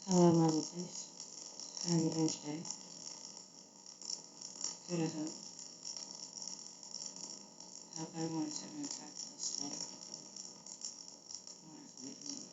Hello, my lovelies. How are you doing today? Good, I hope everyone's having a fabulous day. Wonderfully doing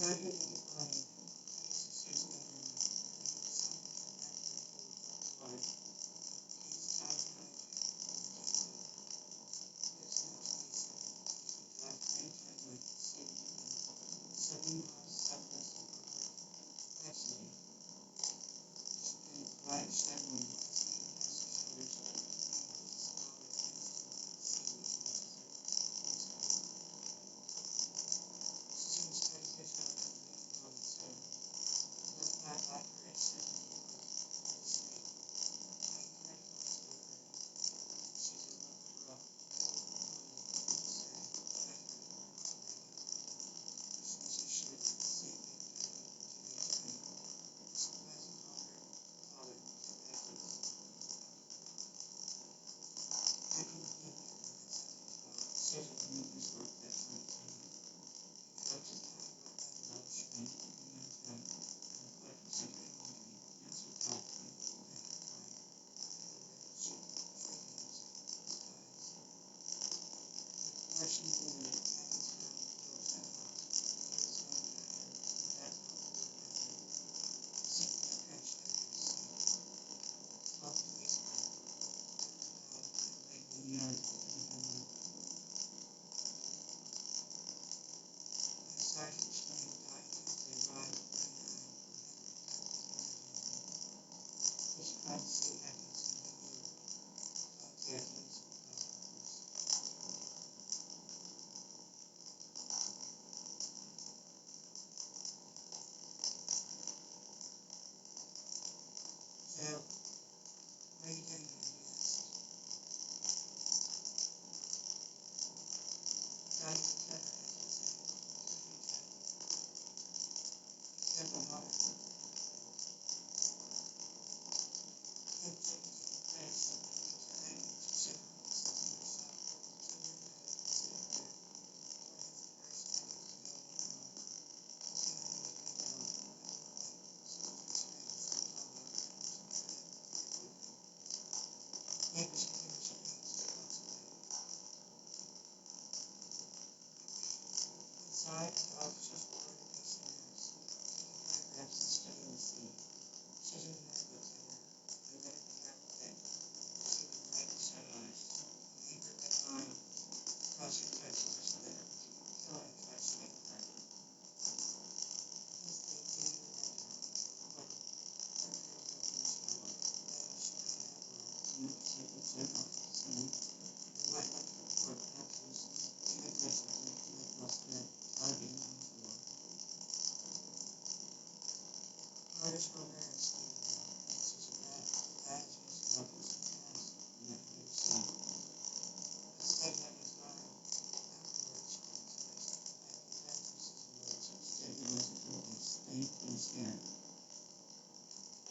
wherever you are, doing virtual marriage, Stephen. This is a bad news levels and past you have never seen. The statement was mine afterwards. I confessed Susan Lewis and said he wasn't really staying in his hair.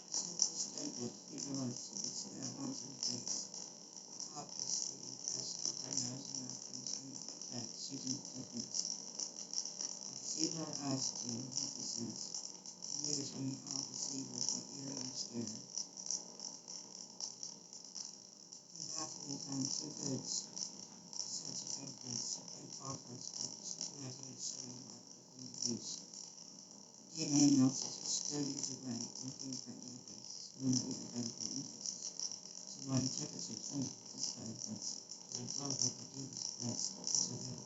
Since he stated he realized he could see our nose and face. Obviously, as how her nose and our face knew that Susan didn't. I see her eyes, Jim, he says. Usually all the see was the ear and stare. And after we found two goods, such as infants and paupers, but imagine showing up within the use. DNA analysis was still used away in fingerprint databases when they were available in Texas. So while the checkers had trained this evidence, the all they could do was press until they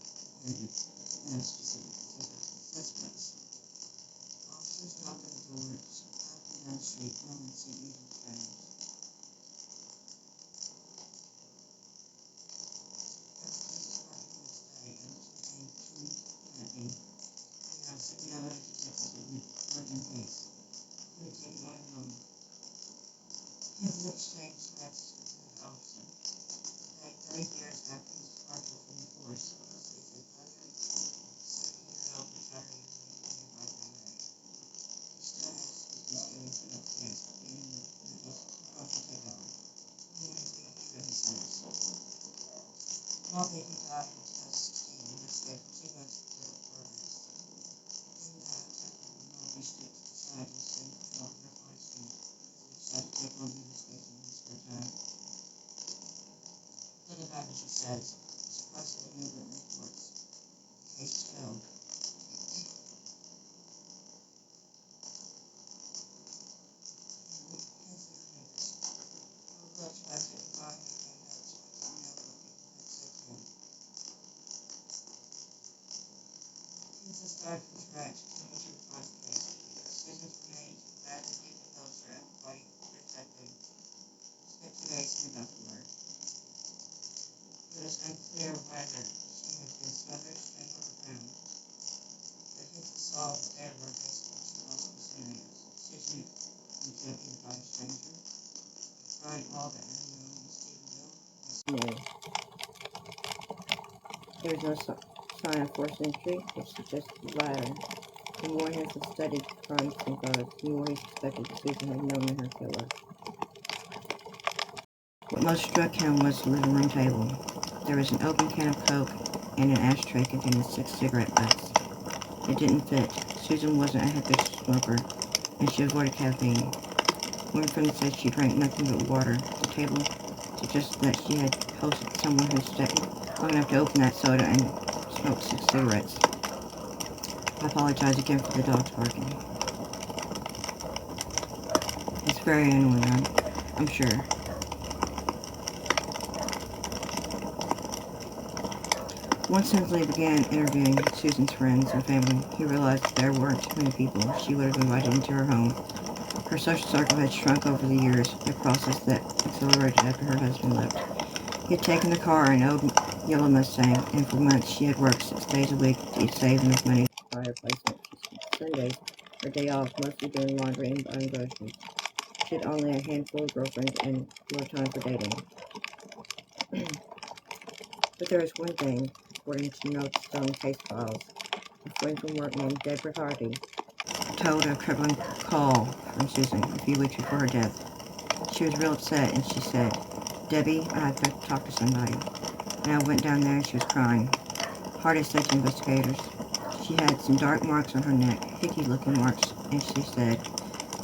added specific suspects. Officers knocked on the doors, walking down the street, no one seen even strangers. That's just what he would say, and it became too sitting out of the detective with working case. He would take one home. He would exchange threats with the officer. Like 30 years after his departure from the force, they said, "Brother, 70-year-old retired in nearby Monterey." Still has his feelings about kids, being that he's about to take over. Even if he really says. Not that he died in 2016 and escaped 2 months ago for arrest. In that, Norby stood to the side and stayed patrol near Pine Street as he decided to take on the investigation in his spare time. Then about it, she says, surprised at the movement reports. The case is filled. Start from scratch, coming to the podcast. Decisions were made to add the deep culture and body protecting. Speculation about the word. It was unclear whether she had been smothered, strangled, or drowned. The hit was solved that there were basically two possible scenarios. Susan being killed either by a stranger, despite all the unknown in Stephenville. No. There was no sign of forced entry, which suggests the latter. The more he has studied crime scene photos, the more he suspected that Susan had known her killer. What most struck him was the living room table. There was an open can of Coke and an ashtray containing 6 cigarette butts. It didn't fit. Susan wasn't a habitual smoker, and she avoided caffeine. One friend said she drank nothing but water. The table suggested that she had hosted someone who stayed long enough to open that soda and smoke 6 cigarettes. I apologize again for the dogs barking. It's very annoying, I'm sure. Once Hensley began interviewing Susan's friends and family, he realized that there weren't too many people she would have invited into her home. Her social circle had shrunk over the years, a process that accelerated after her husband left. He had taken the car, an old yellow Mustang, and for months she had worked 6 days a week to save enough money to buy a replacement. She spent Sundays, her day off, mostly doing laundry and buying groceries. She had only a handful of girlfriends and no time for dating. But there was one thing, according to notes on case files. A friend from work named Deborah Hardy told a troubling call from Susan a few weeks before her death. She was real upset and she said, "Debbie, I have to talk to somebody." And I went down there and she was crying. Hardy said to investigators, she had some dark marks on her neck, hickey-looking marks, and she said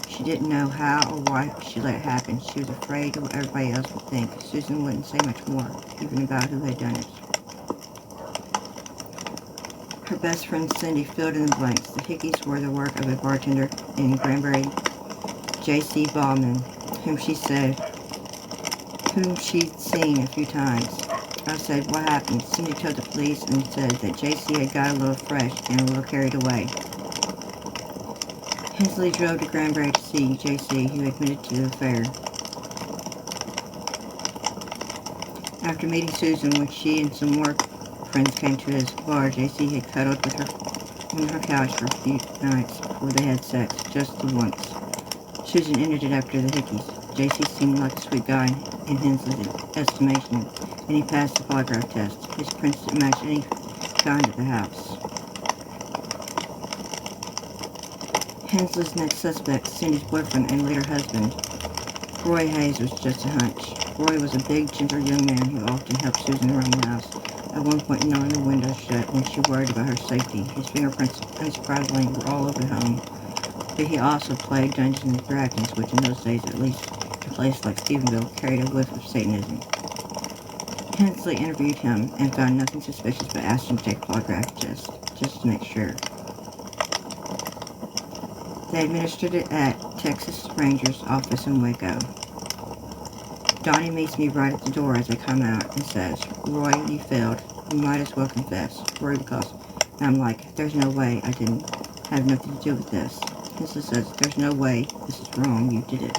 she didn't know how or why she let it happen. She was afraid of what everybody else would think. Susan wouldn't say much more, even about who had done it. Her best friend Cindy filled in the blanks. The hickeys were the work of a bartender in Granbury, J.C. Bauman, whom she'd seen a few times. I said, "What happened?" Cindy told the police and said that J.C. had got a little fresh and a little carried away. Hensley drove to Granbury to see J.C., who admitted to the affair. After meeting Susan, when she and some more friends came to his bar, J.C. had cuddled with her on her couch for a few nights before they had sex, just the once. Susan ended it after the Hickeys. JC seemed like a sweet guy in Hensley's estimation, and he passed the polygraph test. His prints didn't match any found at the house. Hensley's next suspect, Cindy's boyfriend and later husband, Roy Hayes, was just a hunch. Roy was a big, gentle young man who often helped Susan around the house, at one point nailing the window shut when she worried about her safety. His fingerprints, unsurprisingly, were all over the home, but he also played Dungeons and Dragons, which in those days, at least in a place like Stephenville, carried a whiff of Satanism. Hensley interviewed him and found nothing suspicious but asked him to take a polygraph test, just to make sure. They administered it at Texas Rangers office in Waco. Donnie meets me right at the door as I come out and says, "Roy, you failed. You might as well confess." Roy because I'm like, "There's no way. I didn't have nothing to do with this." Hensley says, "There's no way. This is wrong. You did it."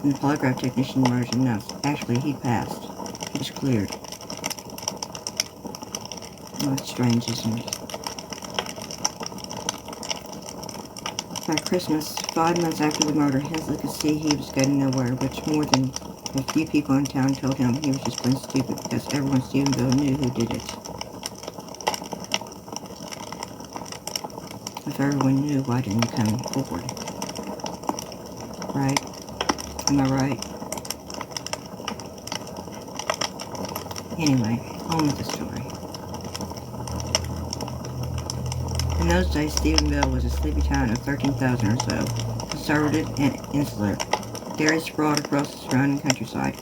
And the polygraph technician mutters and nods. Actually, he passed. He was cleared. Oh, it's strange, isn't it? By Christmas, 5 months after the murder, Hensley could see he was getting nowhere, which more than a few people in town told him he was just plain stupid because everyone in Stephenville knew who did it. If everyone knew, why didn't they come forward? Right? Am I right? Anyway, on with the story. In those days, Stephenville was a sleepy town of 13,000 or so, conservative and insular. Dairy sprawled across the surrounding countryside.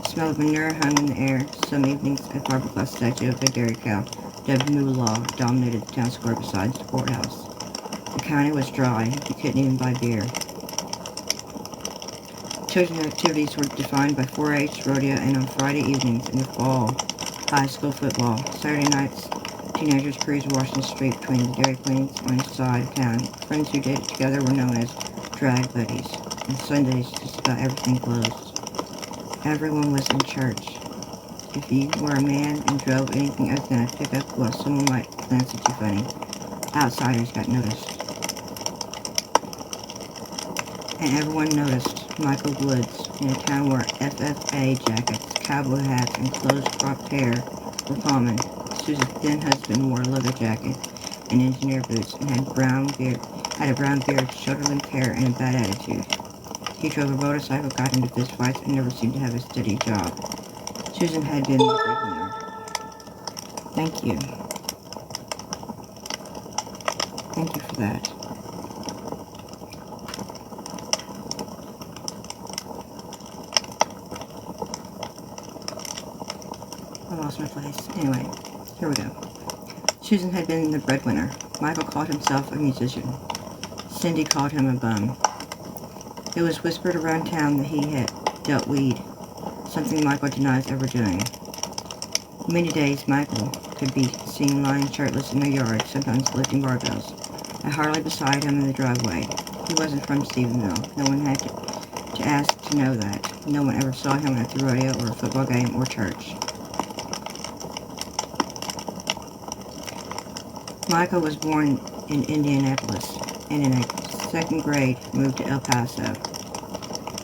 The smell of manure hung in the air. Some evenings, a fiberglass statue of a dairy cow, dubbed Moolah, dominated the town square beside the courthouse. The county was dry. You couldn't even buy beer. Children's activities were defined by 4-H, rodeo, and on Friday evenings in the fall, high school football. Saturday nights, teenagers cruised Washington Street between the Dairy Queens on each side of town. Friends who did it together were known as drag buddies. On Sundays, just about everything closed. Everyone was in church. If you were a man and drove anything other than a pickup, well, someone might glance at you funny. Outsiders got noticed. And everyone noticed Michael Woods in a town where FFA jackets, cowboy hats, and close-cropped hair were common. Susan's then husband wore a leather jacket and engineer boots and had a brown beard, shoulder-length hair, and a bad attitude. He drove a motorcycle, got into fistfights, and never seemed to have a steady job. Susan had been the breadwinner. Thank you. Thank you for that. I lost my place. Anyway, here we go. Susan had been the breadwinner. Michael called himself a musician. Cindy called him a bum. It was whispered around town that he had dealt weed, something Michael denies ever doing. Many days, Michael could be seen lying shirtless in the yard, sometimes lifting barbells, and Harley beside him in the driveway. He wasn't from Stephenville. No one had to ask to know that. No one ever saw him at the rodeo or a football game or church. Michael was born in Indianapolis and in second grade moved to El Paso.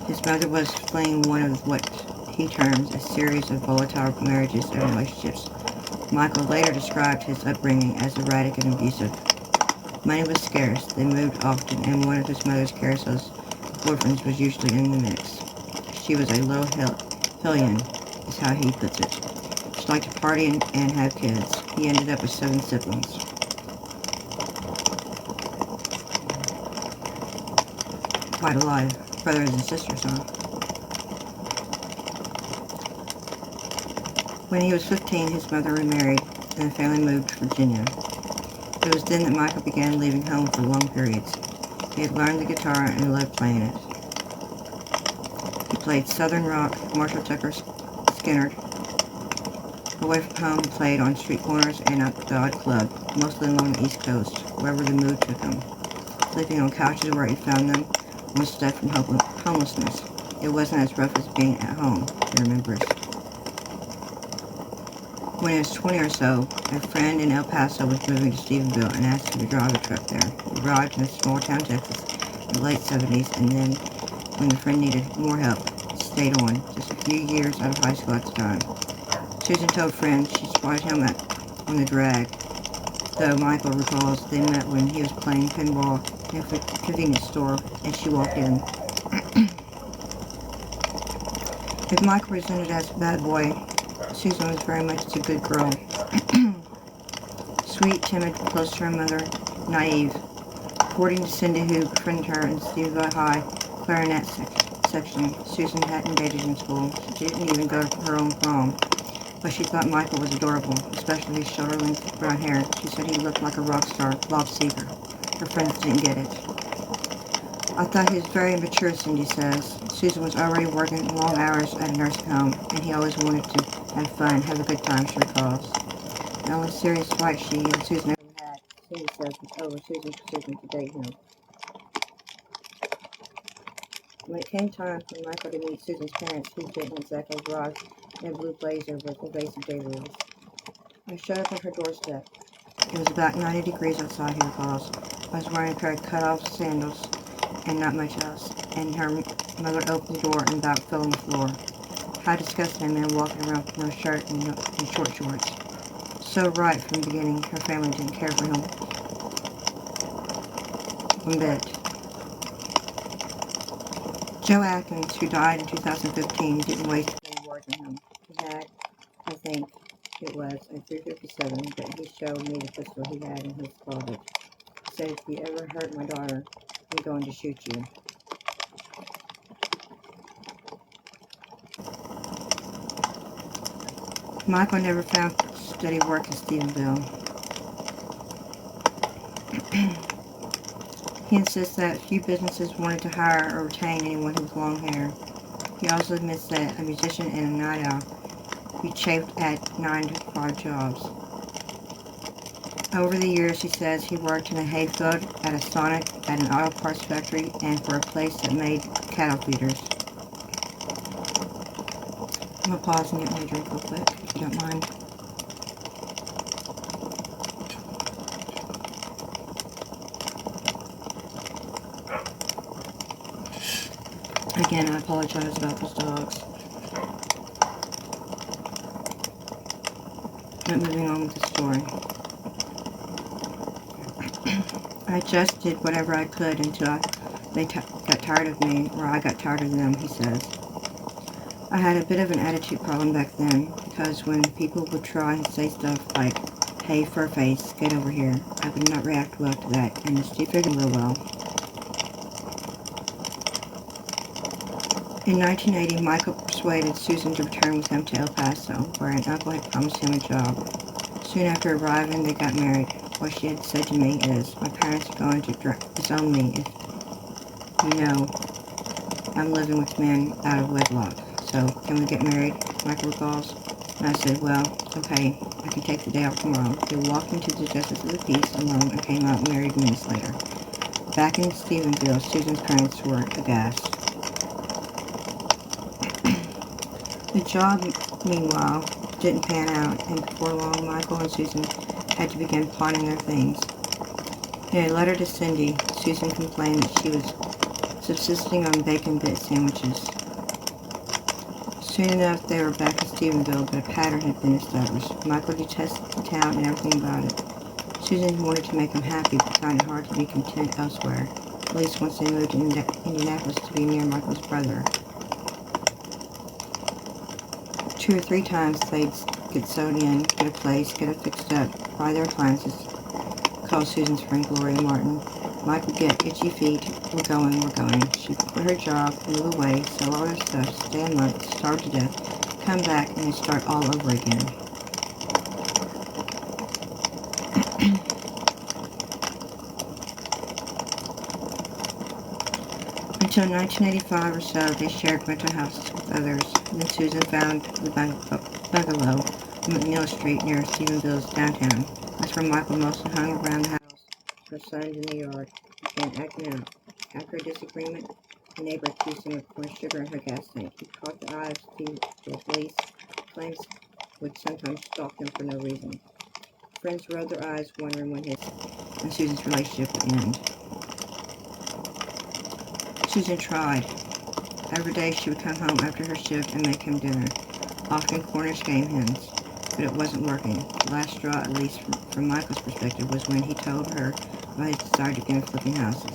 His mother was fleeing one of what he terms a series of volatile marriages and relationships. Michael later described his upbringing as erratic and abusive. Money was scarce, they moved often, and one of his mother's carousels boyfriends was usually in the mix. She was a low hellion, is how he puts it. She liked to party and have kids. He ended up with 7 siblings. Quite a lot of brothers and sisters, huh? When he was 15, his mother remarried, and the family moved to Virginia. It was then that Michael began leaving home for long periods. He had learned the guitar and loved playing it. He played Southern rock, Marshall Tucker, Skynyrd. Away from home, he played on street corners and at the odd club, mostly along the East Coast, wherever the mood took him. Sleeping on couches where he found them, one step from homelessness. It wasn't as rough as being at home, he remembers. When he was 20 or so, a friend in El Paso was moving to Stephenville and asked him to drive a truck there. He arrived in small town Texas in the late 70s and then when the friend needed more help, stayed on, just a few years out of high school at the time. Susan told friends she spotted him on the drag, though Michael recalls they met when he was playing pinball in a convenience store and she walked in. If Michael presented as a bad boy, Susan was very much a good girl. Sweet, timid, close to her mother, naive. According to Cindy, who befriended her in Stevensville High clarinet section, Susan hadn't dated in school. She didn't even go to her own prom. But she thought Michael was adorable, especially his shoulder-length brown hair. She said he looked like a rock star, Bob Seger. Her friends didn't get it. I thought he was very immature, Cindy says. Susan was already working long hours at a nursing home, and he always wanted to have fun, have a good time, she recalls. The only serious fight she and Susan ever had, Cindy says, was over Susan's decision to date him. When it came time for Michael to meet Susan's parents, he didn't exactly drive in a blue blazer with evasive daylilies. I showed up on her doorstep. It was about 90 degrees outside, he recalls. I was wearing a pair of cut-off sandals and not much else, and her mother opened the door and about fell on the floor. How disgusting, a man walking around with no shirt and short shorts. So right from the beginning, her family didn't care for him one bit. Joe Atkins, who died in 2015, didn't waste any words on him. He had, I think it was, a .357 that he showed me the pistol he had in his closet. He said, if you ever hurt my daughter, I'm going to shoot you. Michael never found steady work in Stephenville. He insists that few businesses wanted to hire or retain anyone with long hair. He also admits that a musician and a night owl, he chafed at 9-to-5 jobs. Over the years, he says he worked in a hayfield, at a Sonic, at an auto parts factory, and for a place that made cattle feeders. I'm going to pause and get my drink real quick, if you don't mind. Again, I apologize about those dogs. But moving on with the story. I just did whatever I could until they got tired of me, or I got tired of them, he says. I had a bit of an attitude problem back then, because when people would try and say stuff like, hey, furface, get over here, I would not react well to that, and the Steve figured real well. In 1980, Michael persuaded Susan to return with him to El Paso, where an uncle had promised him a job. Soon after arriving, they got married. What she had said to me is, my parents are going to disown me if you know I'm living with men out of wedlock. So, can we get married? Michael recalls. And I said, well, okay, I can take the day off tomorrow. They walked into the Justice of the Peace alone and came out married minutes later. Back in Stephenville, Susan's parents were aghast. The job, meanwhile, didn't pan out, and before long, Michael and Susan had to begin pawning their things. In a letter to Cindy, Susan complained that she was subsisting on bacon bit sandwiches. Soon enough, they were back in Stephenville, but a pattern had been established. Michael detested the town and everything about it. Susan wanted to make him happy, but found it hard to be content elsewhere, at least once they moved to Indianapolis to be near Michael's brother. 2 or 3 times they'd get sewed in, get a place, get it fixed up by their appliances, called Susan's friend Gloria Martin. Mike would get itchy feet. We're going. She'd quit her job, move away, sell all her stuff, stay a month, starve to death, come back, and then start all over again. Until 1985 or so, they shared rental houses with others. Then Susan found the bungalow on McNeil Street near Stephenville's downtown. That's where Michael mostly hung around the house, her sons in the yard, began acting out. After a disagreement, a neighbor accused him of pouring sugar in her gas tank. He caught the eye of the police. Flames would sometimes stalk them for no reason. Friends rolled their eyes, wondering when his and Susan's relationship would end. Susan tried. Every day she would come home after her shift and make him dinner, often Cornish game hens. But it wasn't working. The last straw, at least from Michael's perspective, was when he told her about his desire to begin flipping houses.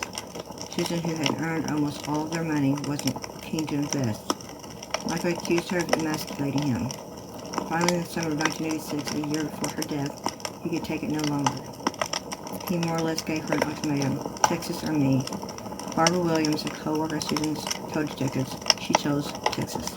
Susan, who had earned almost all of their money, wasn't keen to invest. Michael accused her of emasculating him. Finally, in the summer of 1986, a year before her death, he could take it no longer. He more or less gave her an ultimatum: Texas or me. Barbara Williams, a co-worker Susan's, told detectives she chose Texas.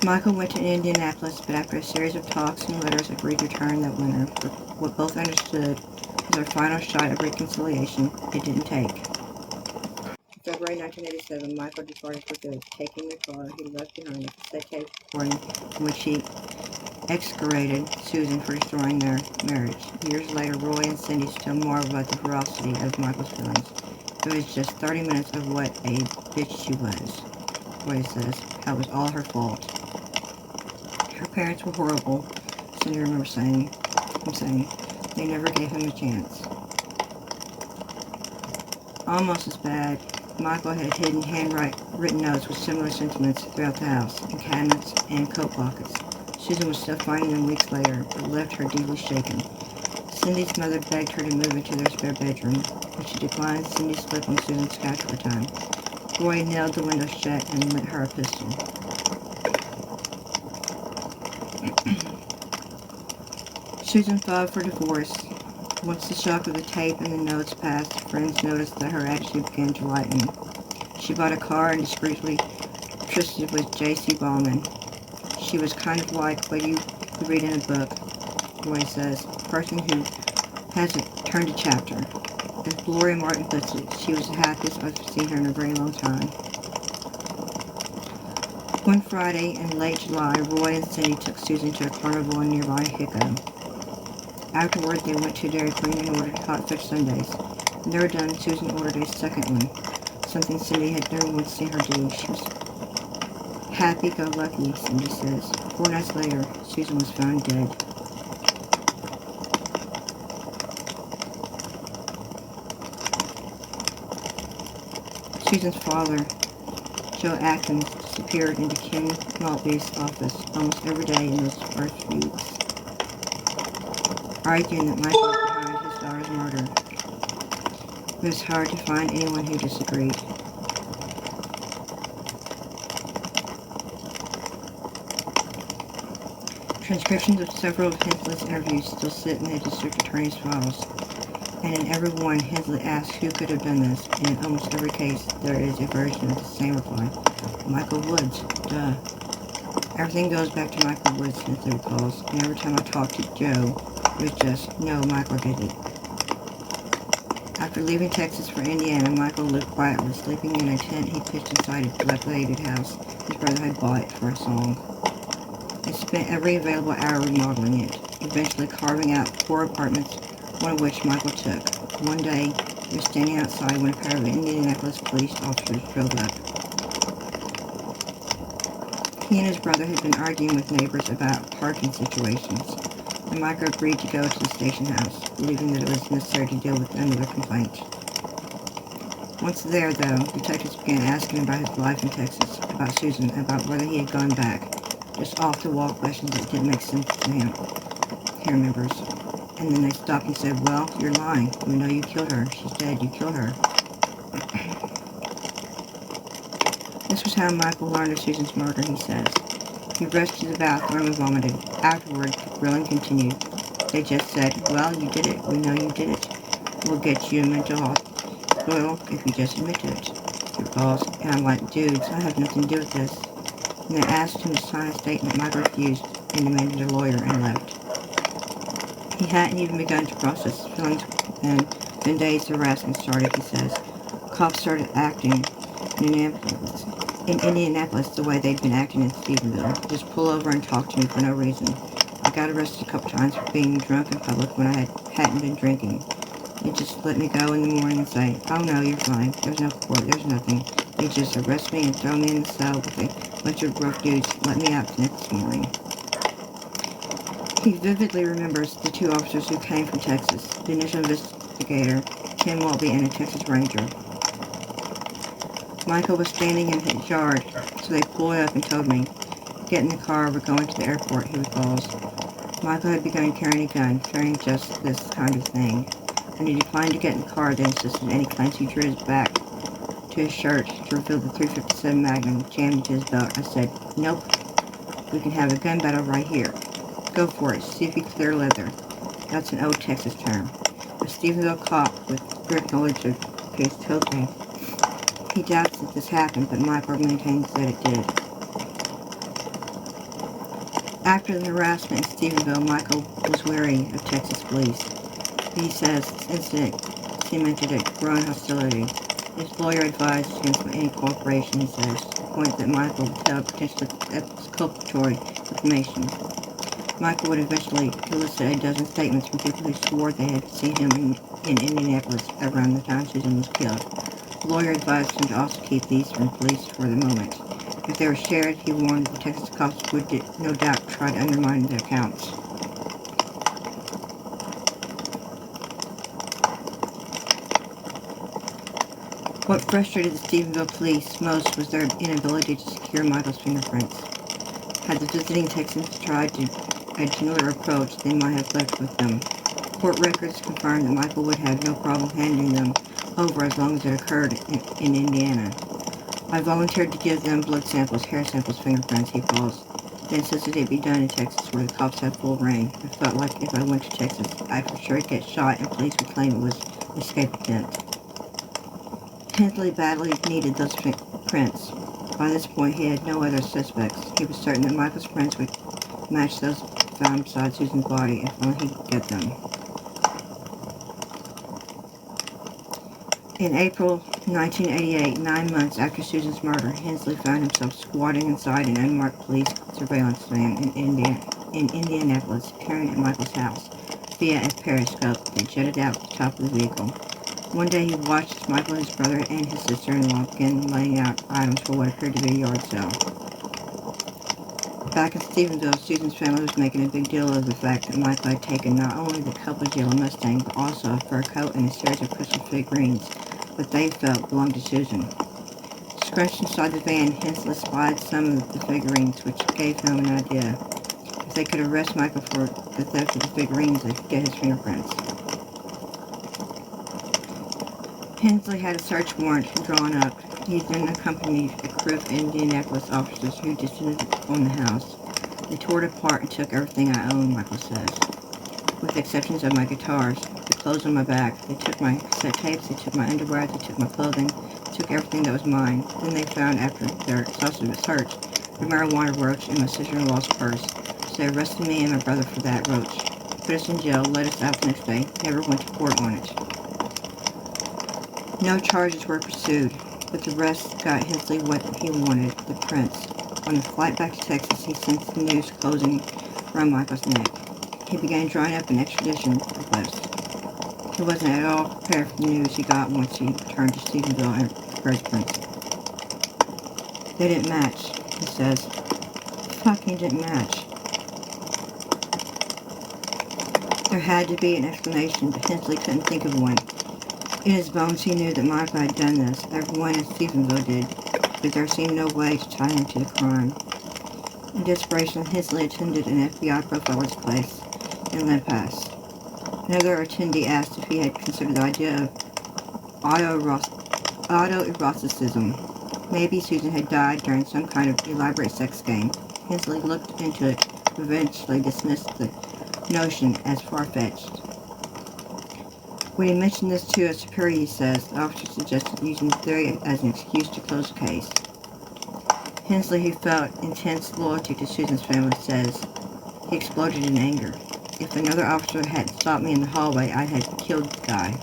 Michael went to Indianapolis, but after a series of talks and letters agreed to return that winter. For what both understood was their final shot of reconciliation, it didn't take. In February 1987, Michael departed for good, taking the car he left behind a cassette tape recording in which he excoriated Susan for destroying their marriage. Years later, Roy and Cindy still marvel at the ferocity of Michael's feelings. It was just 30 minutes of what a bitch she was, Roy says. How it was all her fault. Her parents were horrible, Cindy remembers saying. They never gave him a chance. Almost as bad, Michael had hidden handwritten notes with similar sentiments throughout the house, in cabinets and coat pockets. Susan was still finding them weeks later, but left her deeply shaken. Cindy's mother begged her to move into their spare bedroom, but she declined. Cindy slept on Susan's couch for a time. Roy nailed the window shut and lent her a pistol. Susan filed for divorce. Once the shock of the tape and the notes passed, friends noticed that her attitude began to lighten. She bought a car and discreetly trysted with J.C. Ballman. She was kind of like what you read in a book, Roy says, a person who hasn't turned a chapter. As Gloria Martin puts it, she was the happiest I've seen her in a very long time. One Friday in late July, Roy and Cindy took Susan to a carnival in nearby Hicko. Afterward, they went to Dairy Queen and ordered hot fudge sundaes. When they were done, Susan ordered a second one, something Cindy had never once seen her do. She was happy-go-lucky, Cindy says. 4 nights later, Susan was found dead. Susan's father, Joe Atkins, disappeared into Ken Maltby's office almost every day in those first weeks, arguing that Michael was behind his daughter's murder. It was hard to find anyone who disagreed. Transcriptions of several of Hensley's interviews still sit in the district attorney's files, and in every one, Hensley asks who could have done this, and in almost every case, there is a version of the same reply: Michael Woods, duh. Everything goes back to Michael Woods, Hensley recalls, and every time I talk to Joe, it was just, no, Michael did it. After leaving Texas for Indiana, Michael lived quietly, sleeping in a tent he pitched inside a dilapidated house his brother had bought for a song. He spent every available hour remodeling it, eventually carving out 4 apartments, one of which Michael took. One day, he was standing outside when a pair of Indianapolis police officers drove up. He and his brother had been arguing with neighbors about parking situations, and Michael agreed to go to the station house, believing that it was necessary to deal with another complaint. Once there, though, detectives began asking about his life in Texas, about Susan, about whether he had gone back. Just off-the-wall questions that didn't make sense to him, he remembers. And then they stopped and said, well, you're lying. We know you killed her. She's dead. You killed her. This was how Michael learned of Susan's murder, he says. He rushed to the bathroom and vomited. Afterward, the grilling continued. They just said, well, you did it. We know you did it. We'll get you a mental hospital if you just admit to it, he recalls. And I'm like, dudes, I have nothing to do with this. And they asked him to sign a statement. Michael refused and demanded a lawyer and left. He hadn't even begun to process his feelings, and then days of harassment started, he says. Cops started acting in Indianapolis the way they'd been acting in Stephenville. Just pull over and talk to me for no reason. I got arrested a couple times for being drunk in public when I hadn't been drinking. They just let me go in the morning and say, oh no, you're fine. There's no court, there's nothing. They just arrest me and throw me in the cell with a bunch of rough dudes, let me out the next morning. He vividly remembers the 2 officers who came from Texas, the initial investigator, Ken Maltby, and a Texas Ranger. Michael was standing in his yard, so they pulled up and told me, "Get in the car, we're going to the airport," he recalls. Michael had begun carrying a gun, fearing just this kind of thing. When he declined to get in the car, they insisted, and he claims he drew his back to his shirt to reveal the .357 Magnum jammed into his belt. I said, "Nope, we can have a gun battle right here. Go for it, see if you clear leather." That's an old Texas term. A Stephenville cop with direct knowledge of the case told me he doubts that this happened, but Michael maintains that it did. After the harassment in Stephenville, Michael was wary of Texas police. He says this incident cemented a growing hostility. His lawyer advised against any cooperation, he says, to the point that Michael would tell potentially exculpatory information. Michael would eventually elicit a dozen statements from people who swore they had seen him in Indianapolis around the time Susan was killed. The lawyer advised him to also keep these from police for the moment. If they were shared, he warned the Texas cops would no doubt try to undermine their accounts. What frustrated the Stephenville police most was their inability to secure Michael's fingerprints. Had the visiting Texans tried a gentler approach, they might have left with them. Court records confirmed that Michael would have no problem handing them over as long as it occurred in Indiana. I volunteered to give them blood samples, hair samples, fingerprints, he calls. They insisted it be done in Texas where the cops have full reign. I felt like if I went to Texas, I'd for sure get shot and police would claim it was an escape attempt. Hensley badly needed those prints. By this point, he had no other suspects. He was certain that Michael's prints would match those found beside Susan's body if only he could get them. In April 1988, 9 months after Susan's murder, Hensley found himself squatting inside an unmarked police surveillance van in Indianapolis, peering at Michael's house via a periscope that jutted out the top of the vehicle. One day he watched Michael, his brother, and his sister-in-law begin laying out items for what appeared to be a yard sale. Back in Stephenville, Susan's family was making a big deal of the fact that Michael had taken not only the couple's yellow Mustang, but also a fur coat and a series of crystal figurines that they felt belonged to Susan. Scrunched inside the van, Hensley spied some of the figurines, which gave him an idea. If they could arrest Michael for the theft of the figurines, they could get his fingerprints. Hensley had a search warrant drawn up. He then accompanied a crew of Indianapolis officers who descended on the house. They tore it apart and took everything I owned, Michael says, with the exceptions of my guitars, the clothes on my back. They took my cassette tapes, they took my underwear, they took my clothing, they took everything that was mine. Then they found, after their exhaustive search, the marijuana roach in my sister-in-law's purse. So they arrested me and my brother for that roach, put us in jail, let us out the next day, never went to court on it. No charges were pursued, but the rest got Hensley what he wanted, the prints. On the flight back to Texas, he sensed the noose closing around Michael's neck. He began drawing up an extradition request. He wasn't at all prepared for the news he got once he returned to Stephenville and for his prints. They didn't match, he says. Fucking didn't match. There had to be an explanation, but Hensley couldn't think of one. In his bones, he knew that Michael had done this. Everyone in Stephenville did, but there seemed no way to tie him to the crime. In desperation, Hensley attended an FBI profiler's place in Le Pas. Another attendee asked if he had considered the idea of autoeroticism. Maybe Susan had died during some kind of elaborate sex game. Hensley looked into it, but eventually dismissed the notion as far-fetched. When he mentioned this to a superior, he says, the officer suggested using the theory as an excuse to close the case. Hensley, who felt intense loyalty to Susan's family, says he exploded in anger. If another officer had stopped me in the hallway, I had killed the guy.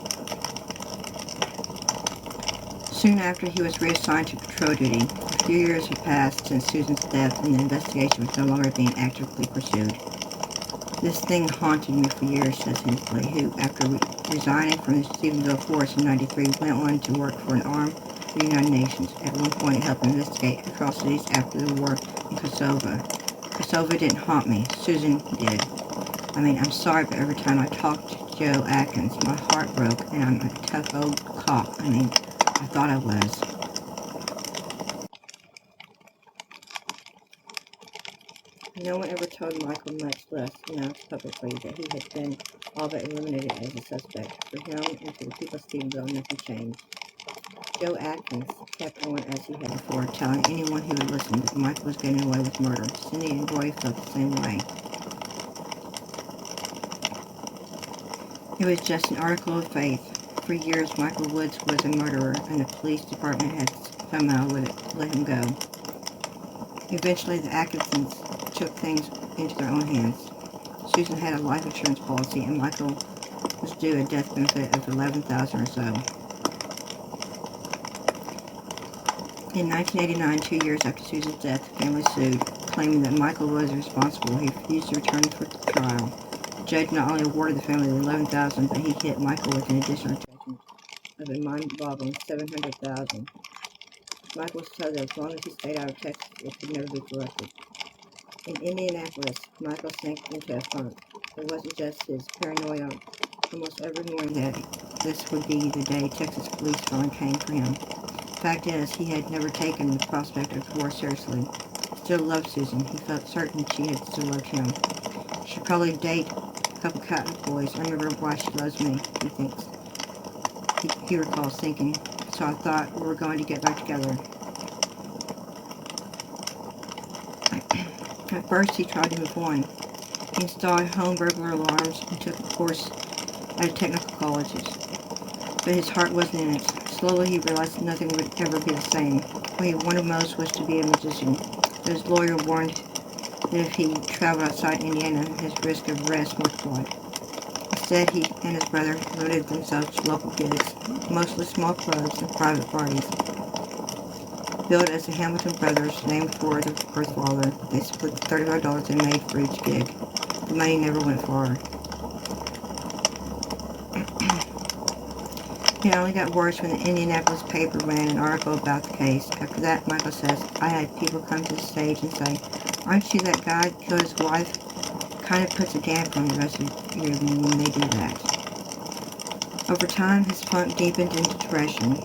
Soon after, he was reassigned to patrol duty. A few years had passed since Susan's death, and the investigation was no longer being actively pursued. This thing haunted me for years, says Hensley, who, after resigning from the Stephenville force in '93, went on to work for an arm of the United Nations. At one point, helped investigate atrocities after the war in Kosovo. Kosovo didn't haunt me. Susan did. I mean, I'm sorry, but every time I talk to Joe Atkins, my heart broke, and I'm a tough old cop. I mean, I thought I was. No one ever told Michael, much less announced publicly, that he had been all but eliminated as a suspect. For him and for the people of Stephenville, nothing changed. Joe Atkins kept on as he had before, telling anyone who would listen that Michael was getting away with murder. Cindy and Roy felt the same way. It was just an article of faith. For years, Michael Woods was a murderer, and the police department had somehow let him go. Eventually, the Atkinsons took things into their own hands. Susan had a life insurance policy, and Michael was due a death benefit of $11,000 or so. In 1989, 2 years after Susan's death, the family sued, claiming that Michael was responsible. He refused to return for the trial. The judge not only awarded the family the $11,000, but he hit Michael with an additional judgment of a mind-boggling $700,000. Michael was told that as long as he stayed out of Texas, it could never be collected. In Indianapolis, Michael sank into a funk. It wasn't just his paranoia almost every morning that this would be the day Texas police finally came for him. Fact is, he had never taken the prospect of divorce seriously. He still loved Susan. He felt certain she had still loved him. She'd probably date a couple cotton boys. I remember why she loves me, he thinks. He recalls thinking, so I thought we were going to get back together. At first, he tried to move on. He installed home burglar alarms and took a course at technical colleges. But his heart wasn't in it. Slowly, he realized nothing would ever be the same. What he wanted most was to be a magician. But his lawyer warned that if he traveled outside Indiana, his risk of arrest multiplied. Instead, he and his brother limited themselves to local gigs, mostly small clubs and private parties. Billed as the Hamilton Brothers, named for the birth father, they split $35 they made for each gig. The money never went far. It only got worse when the Indianapolis paper ran an article about the case. After that, Michael says, I had people come to the stage and say, aren't you that guy that killed his wife? Kind of puts a damper on the rest of your evening when they do that. Over time, his funk deepened into depression.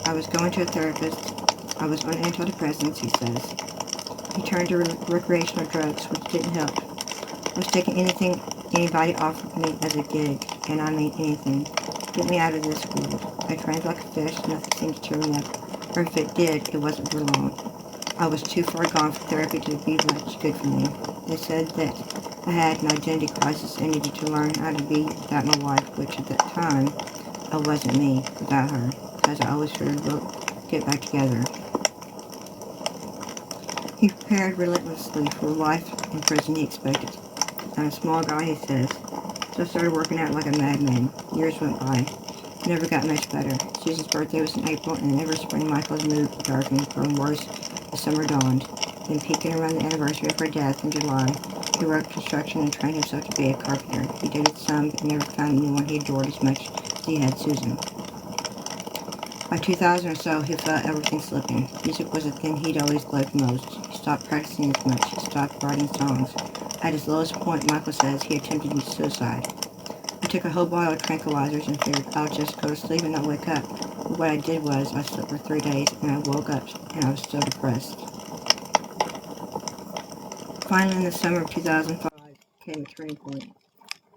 I was going to a therapist. I was on antidepressants, he says. He turned to recreational drugs, which didn't help. I was taking anything anybody offered me as a gig, and I mean anything. Get me out of this world. I trained like a fish, nothing seemed to cheer me up, or if it did, it wasn't for long. I was too far gone for therapy to be much good for me. They said that I had an identity crisis and needed to learn how to be without my wife, which at that time, I wasn't me without her, because I always figured we'll get back together. He prepared relentlessly for life in prison he expected. I'm a small guy, he says, so I started working out like a madman. Years went by. Never got much better. Susan's birthday was in April, and every spring Michael's mood darkened, growing worse as summer dawned. Then peaking around the anniversary of her death in July, he worked construction and trained himself to be a carpenter. He dated some, but never found anyone he adored as much as he had Susan. By 2000 or so, he felt everything slipping. Music was the thing he'd always loved most. He stopped practicing as much. He stopped writing songs. At his lowest point, Michael says he attempted suicide. I took a whole bottle of tranquilizers and figured I'll just go to sleep and not wake up. But what I did was I slept for 3 days and I woke up and I was so depressed. Finally, in the summer of 2005, came a turning point.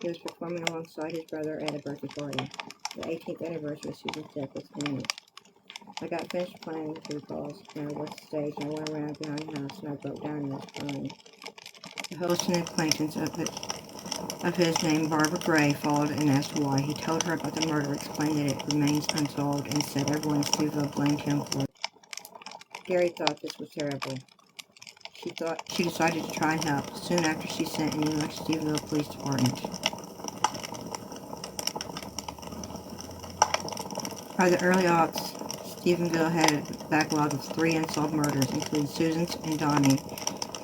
He was performing alongside his brother at a birthday party. The 18th anniversary of Susan's death was imminent. I got finished playing, he recalls, and I left the stage and I went around behind the house and I broke down and was crying. The host and acquaintance of his named Barbara Gray followed and asked why. He told her about the murder, explained that it remains unsolved, and said everyone in Steveville blamed him for it. Gary thought this was terrible. She decided to try and help. Soon after, she sent an email to Steveville Police Department. By the early aughts, Stephenville had a backlog of 3 unsolved murders, including Susan's and Donnie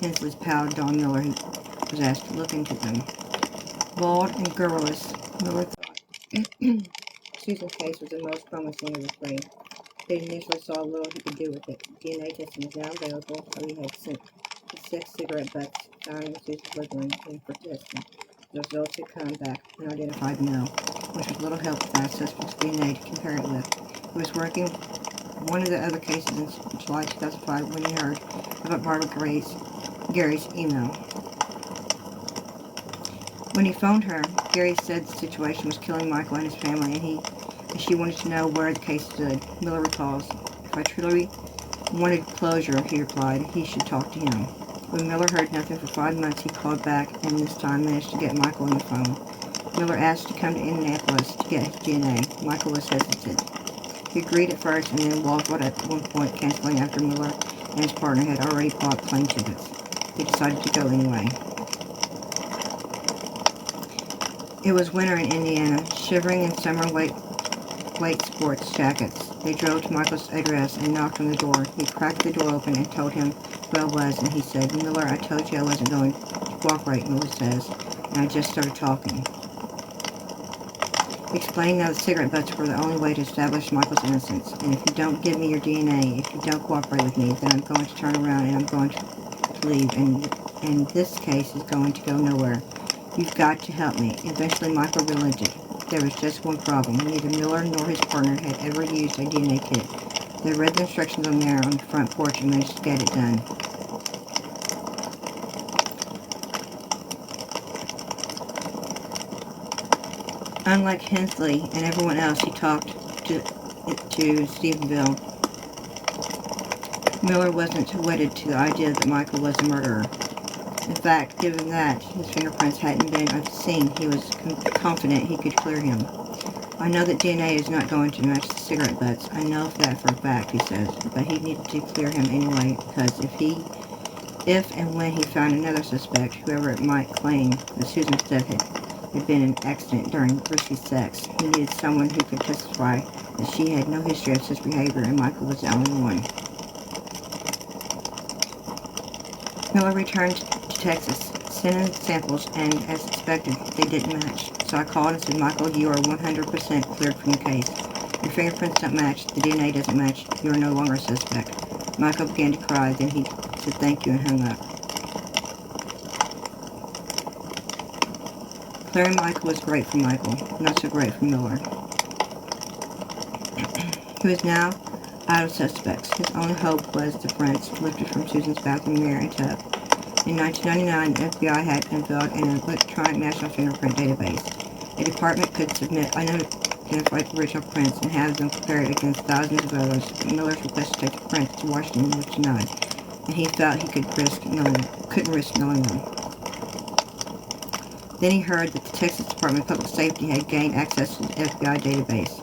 Hensley's pal Don Miller, who was asked to look into them. Bald and garrulous, Miller thought Susan's case was the most promising of the 3. They initially saw little he could do with it. DNA testing is now available, so he had sent the 6 cigarette butts found in Susan's living room in for testing. The results had come back and identified no, which was little help without a suspect's DNA to compare it with. He was working one of the other cases in July 2005 when he heard about Barbara Gary's email. When he phoned her, Gary said the situation was killing Michael and his family, and she wanted to know where the case stood. Miller recalls, "If I truly wanted closure," he replied, "he should talk to him." When Miller heard nothing for 5 months, he called back and this time managed to get Michael on the phone. Miller asked to come to Indianapolis to get his DNA. Michael was hesitant. He agreed at first and then waffled at one point, canceling after Miller and his partner had already bought plane tickets. He decided to go anyway. It was winter in Indiana, shivering in summer weight sports jackets. They drove to Michael's address and knocked on the door. He cracked the door open and told him who I was, and he said, "Miller, I told you I wasn't going to cooperate," Miller says, "and I just started talking." Explaining that the cigarette butts were the only way to establish Michael's innocence, and if you don't give me your DNA, if you don't cooperate with me, then I'm going to turn around and I'm going to leave, and this case is going to go nowhere. You've got to help me. Eventually Michael relented. There was just one problem. Neither Miller nor his partner had ever used a DNA kit. They read the instructions on there on the front porch and managed to get it done. Unlike Hensley and everyone else he talked to Stephenville, Miller wasn't wedded to the idea that Michael was a murderer. In fact, given that his fingerprints hadn't been at the scene, he was confident he could clear him. "I know that DNA is not going to match the cigarette butts. I know that for a fact," he says, but he needed to clear him anyway, because if and when he found another suspect, whoever it might claim that Susan's death had been an accident during risky sex, he needed someone who could testify that she had no history of such behavior and Michael was the only one. Miller returned to Texas, sent in samples, and as expected, they didn't match. So I called and said, "Michael, you are 100% cleared from the case. Your fingerprints don't match, the DNA doesn't match, you are no longer a suspect." Michael began to cry, then he said thank you and hung up. Clearing Michael was great for Michael, not so great for Miller, who is now out of suspects. His only hope was the prints lifted from Susan's bathroom mirror and tub. In 1999, the FBI had unveiled an electronic national fingerprint database. A department could submit unidentified original prints and have them compared against thousands of others. Miller's request to take the prints to Washington was denied, and he felt he couldn't risk knowing them. Then he heard that the Texas Department of Public Safety had gained access to the FBI database.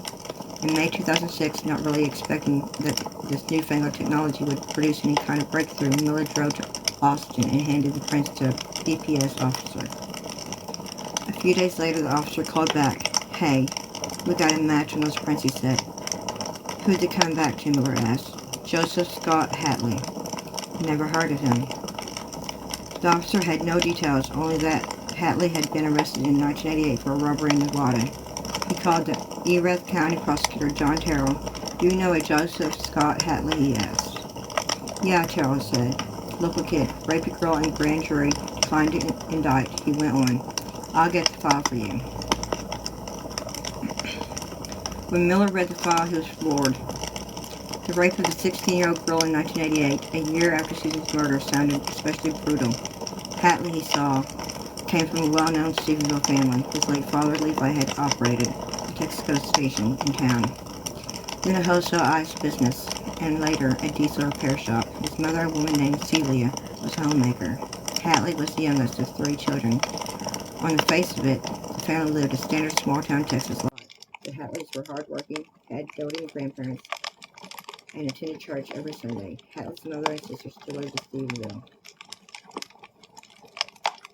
In May 2006, not really expecting that this newfangled technology would produce any kind of breakthrough, Miller drove to Austin and handed the prints to a DPS officer. A few days later, the officer called back. "Hey, we got a match on those prints," he said. "Who'd they come back to?" Miller asked. "Joseph Scott Hatley." "Never heard of him." The officer had no details, only that Hatley had been arrested in 1988 for a robbery in Nevada. He called the Erath County prosecutor, John Terrell. "Do you know a Joseph Scott Hatley?" he asked. "Yeah," Terrell said. "Local kid, raped a girl and grand jury declined to indict." He went on. "I'll get the file for you." When Miller read the file, he was floored. The rape of the 16-year-old girl in 1988, a year after Susan's murder, sounded especially brutal. Hatley, he saw, came from a well-known Stephenville family. His late father, Levi, had operated a Texaco station in town, then a wholesale ice business, and later a diesel repair shop. His mother, a woman named Celia, was a homemaker. Hatley was the youngest of 3 children. On the face of it, the family lived a standard small-town Texas life. The Hatleys were hardworking, had doting grandparents, and attended church every Sunday. Hatley's mother and sister still lived in Stephenville.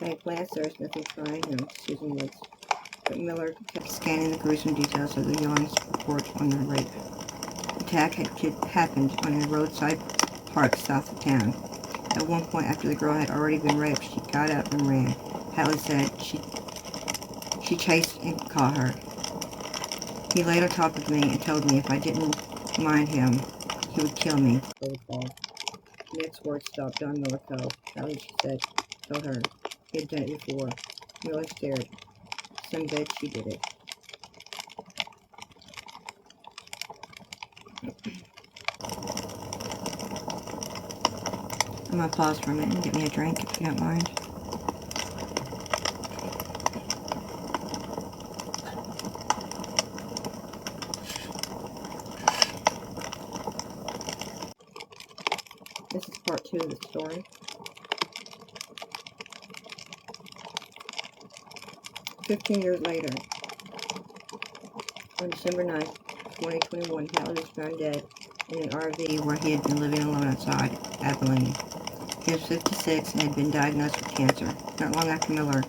At a glance, there was nothing trying him, Susan Woods, but Miller kept scanning the gruesome details of the young's report on the rape. The attack had happened on a roadside park south of town. At one point, after the girl had already been raped, she got up and ran. Hatley said she chased and caught her. "He laid on top of me and told me if I didn't mind him, he would kill me." The next word stopped Don Miller cold. Hatley, she said, told her he had done it before. Miller stared. Some bet she did it. I'm going to pause for a minute and get me a drink if you don't mind. 2 of the story. 15 years later, on December 9th, 2021, Hatley was found dead in an RV where he had been living alone outside Abilene. He was 56 and had been diagnosed with cancer. Not long after Miller,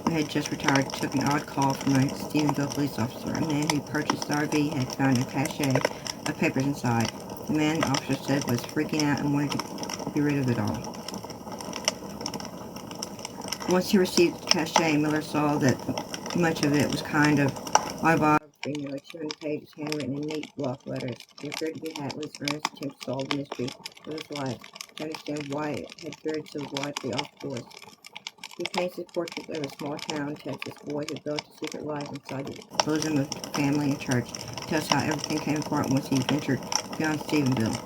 who had just retired, took an odd call from a Stephenville police officer. A man who purchased the RV had found a cache of papers inside. The man, the officer said, was freaking out and wanted to be rid of it all. Once he received the cache, Miller saw that much of it was kind of autobiography, nearly 200 pages, handwritten in neat block letters. It appeared to be Hatley's earnest attempt to solve the mystery of his life, to understand why it had veered so widely off course. He paints his portrait of a small-town Texas boy who built a secret life inside the bosom of family and church. It tells how everything came apart once he ventured beyond Stephenville.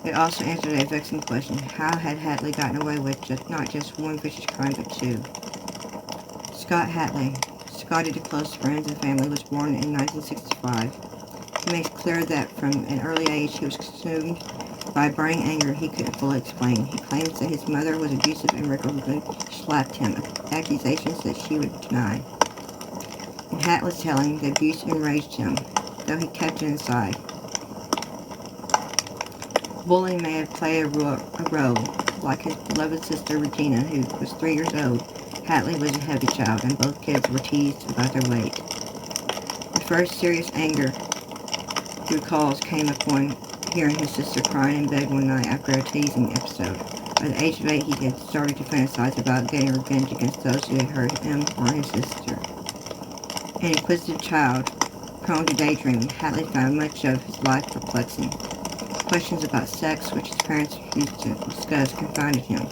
It also answered a vexing question: how had Hatley gotten away with not just one vicious crime, but 2? Scott Hatley, Scotty to close friends and family, was born in 1965. He makes clear that from an early age he was consumed by a burning anger he couldn't fully explain. He claims that his mother was abusive and regularly slapped him, accusations that she would deny. In Hatley's telling, the abuse enraged him, though he kept it inside. Bullying may have played a role. Like his beloved sister Regina, who was 3 years old, Hatley was a heavy child, and both kids were teased about their weight. The first serious anger he recalls came upon hearing his sister crying in bed one night after a teasing episode. By the age of 8, he had started to fantasize about getting revenge against those who had hurt him or his sister. An inquisitive child, prone to daydreaming, Hatley found much of his life perplexing. Questions about sex, which his parents refused to discuss, confounded him,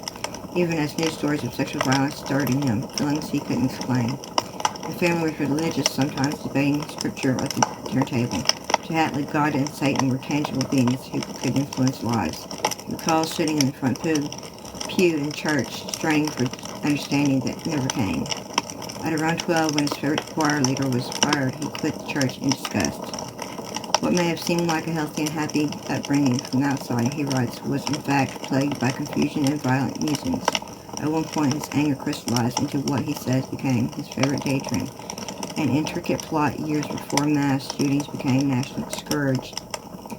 even as news stories of sexual violence stirred in him, feelings he couldn't explain. The family was religious, sometimes debating scripture at the dinner table. To Hatley, God and Satan were tangible beings who could influence lives. He recalls sitting in the front pew in church, straining for understanding that never came. At around 12, when his favorite choir leader was fired, he quit the church in disgust. What may have seemed like a healthy and happy upbringing from the outside, he writes, was in fact plagued by confusion and violent musings. At one point, his anger crystallized into what he says became his favorite daydream, an intricate plot years before mass shootings became national scourge,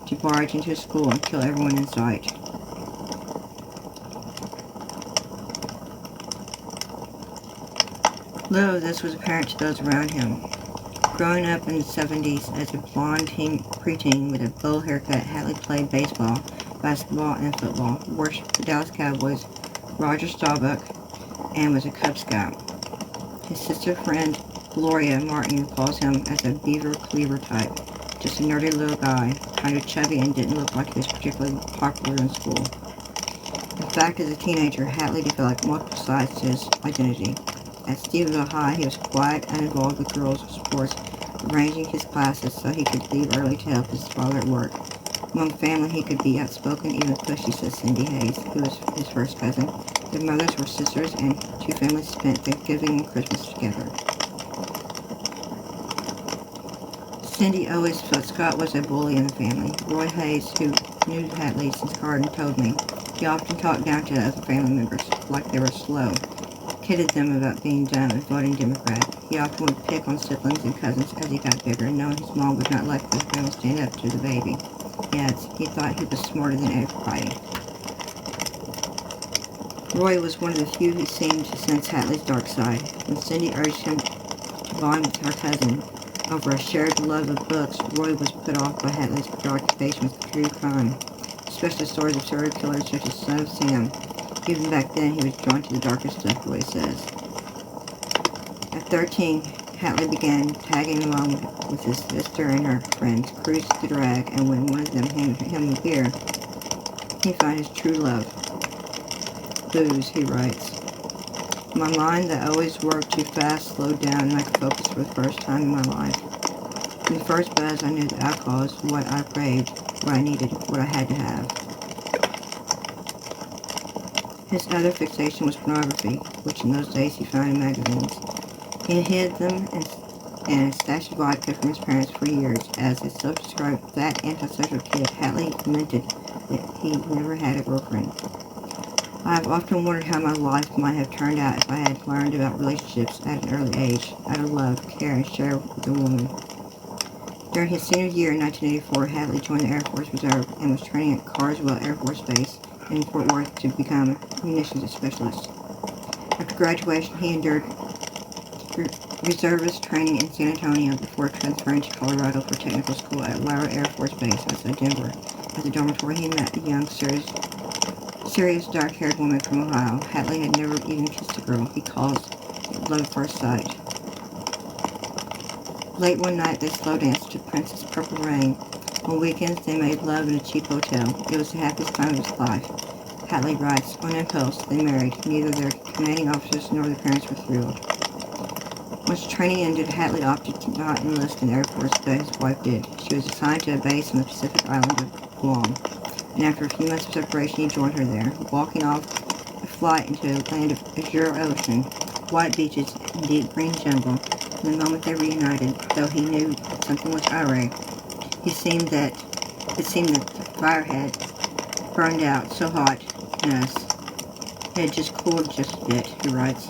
to barge into a school and kill everyone in sight. Little of this was apparent to those around him. Growing up in the 70s as a blonde preteen with a bowl haircut, Hatley played baseball, basketball, and football, worshipped the Dallas Cowboys, Roger Staubach, and was a Cub Scout. His sister friend Gloria Martin recalls him as a beaver cleaver type, just a nerdy little guy, kind of chubby and didn't look like he was particularly popular in school. In fact, as a teenager, Hatley developed multiple sides to his identity. At Stephenville High, he was quiet and involved with girls' sports, arranging his classes so he could leave early to help his father at work. Among family, he could be outspoken, even pushy, says Cindy Hayes, who was his first cousin. Their mothers were sisters, and 2 families spent Thanksgiving and Christmas together. Cindy always felt Scott was a bully in the family. Roy Hayes, who knew Hatley since Garden, told me he often talked down to the other family members, like they were slow, kidded them about being dumb and voting Democrat. He often would pick on siblings and cousins as he got bigger, knowing his mom would not let the family stand up to the baby. Yet, he thought he was smarter than everybody. Roy was one of the few who seemed to sense Hatley's dark side. When Cindy urged him to bond with her cousin over a shared love of books, Roy was put off by Hatley's preoccupation with true crime, especially stories of serial killers such as Son of Sam. Even back then, he was drawn to the darker stuff, Roy says. At 13, Hatley began tagging along with his sister and her friends, cruised the drag, and when one of them handed him a beer, he found his true love. Booze, he writes. My mind that always worked too fast slowed down and I could focus for the first time in my life. In the first buzz, I knew that alcohol is what I craved, what I needed, what I had to have. His other fixation was pornography, which in those days he found in magazines. He hid them and stashed vodka from his parents for years. As a self-described fat antisocial kid, Hatley lamented that he never had a girlfriend. I have often wondered how my life might have turned out if I had learned about relationships at an early age, how to love, care, and share with a woman. During his senior year in 1984, Hadley joined the Air Force Reserve and was training at Carswell Air Force Base in Fort Worth to become a munitions specialist. After graduation, he endured reservist training in San Antonio before transferring to Colorado for technical school at Laura Air Force Base outside Denver. At the dormitory, he met a young, serious dark-haired woman from Ohio. Hadley had never even kissed a girl. He calls it love at first sight. Late one night, they slow danced to Prince's Purple Rain. On weekends, they made love in a cheap hotel. It was the happiest time of his life. Hadley writes, on impulse, they married. Neither their commanding officers nor their parents were thrilled. Once training ended, Hadley opted to not enlist in the Air Force, but his wife did. She was assigned to a base on the Pacific island of Guam, and after a few months of separation, he joined her there. Walking off a flight into a land of azure ocean, white beaches, and deep green jungle, in the moment they reunited, though he knew something was irate, it seemed that the fire had burned out so hot in us. It had just cooled just a bit, he writes.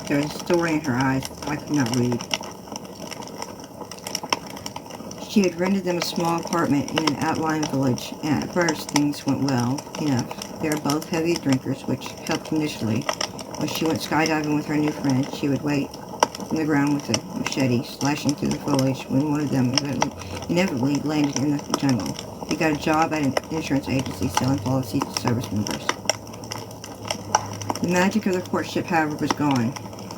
There was a story in her eyes I could not read. She had rented them a small apartment in an outlying village, and at first things went well enough. They were both heavy drinkers, which helped initially. When she went skydiving with her new friend, she would wait on the ground with a machete, slashing through the foliage when one of them inevitably landed in the jungle. He got a job at an insurance agency selling policies to service members. The magic of their courtship, however, was gone.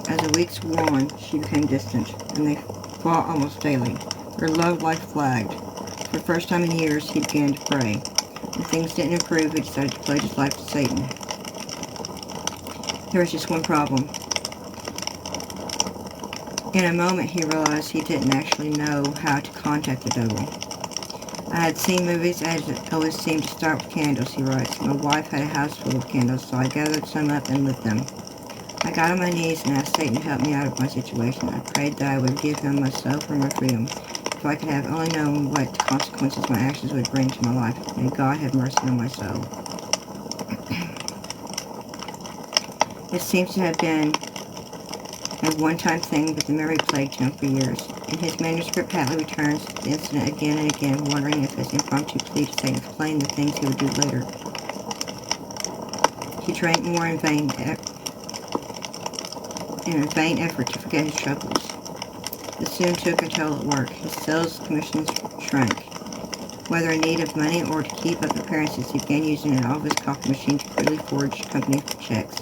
As the weeks wore on, she became distant, and they fought almost daily. Their love life flagged. For the first time in years, he began to pray. When things didn't improve, he decided to pledge his life to Satan. There was just one problem. In a moment, he realized he didn't actually know how to contact the devil. I had seen movies as it always seemed to start with candles, he writes. My wife had a house full of candles, so I gathered some up and lit them. I got on my knees and asked Satan to help me out of my situation. I prayed that I would give him myself or my freedom. If I could have only known what consequences my actions would bring to my life, may God have mercy on my soul. It seems to have been a one-time thing, but the memory plagued him for years. In his manuscript, Hadley returns to the incident again and again, wondering if his impromptu plea to Satan explained the things he would do later. He drank more in a vain effort to forget his troubles. This soon took a toll at work. His sales commissions shrank. Whether in need of money or to keep up appearances, he began using an office coffee machine to quickly forge company checks.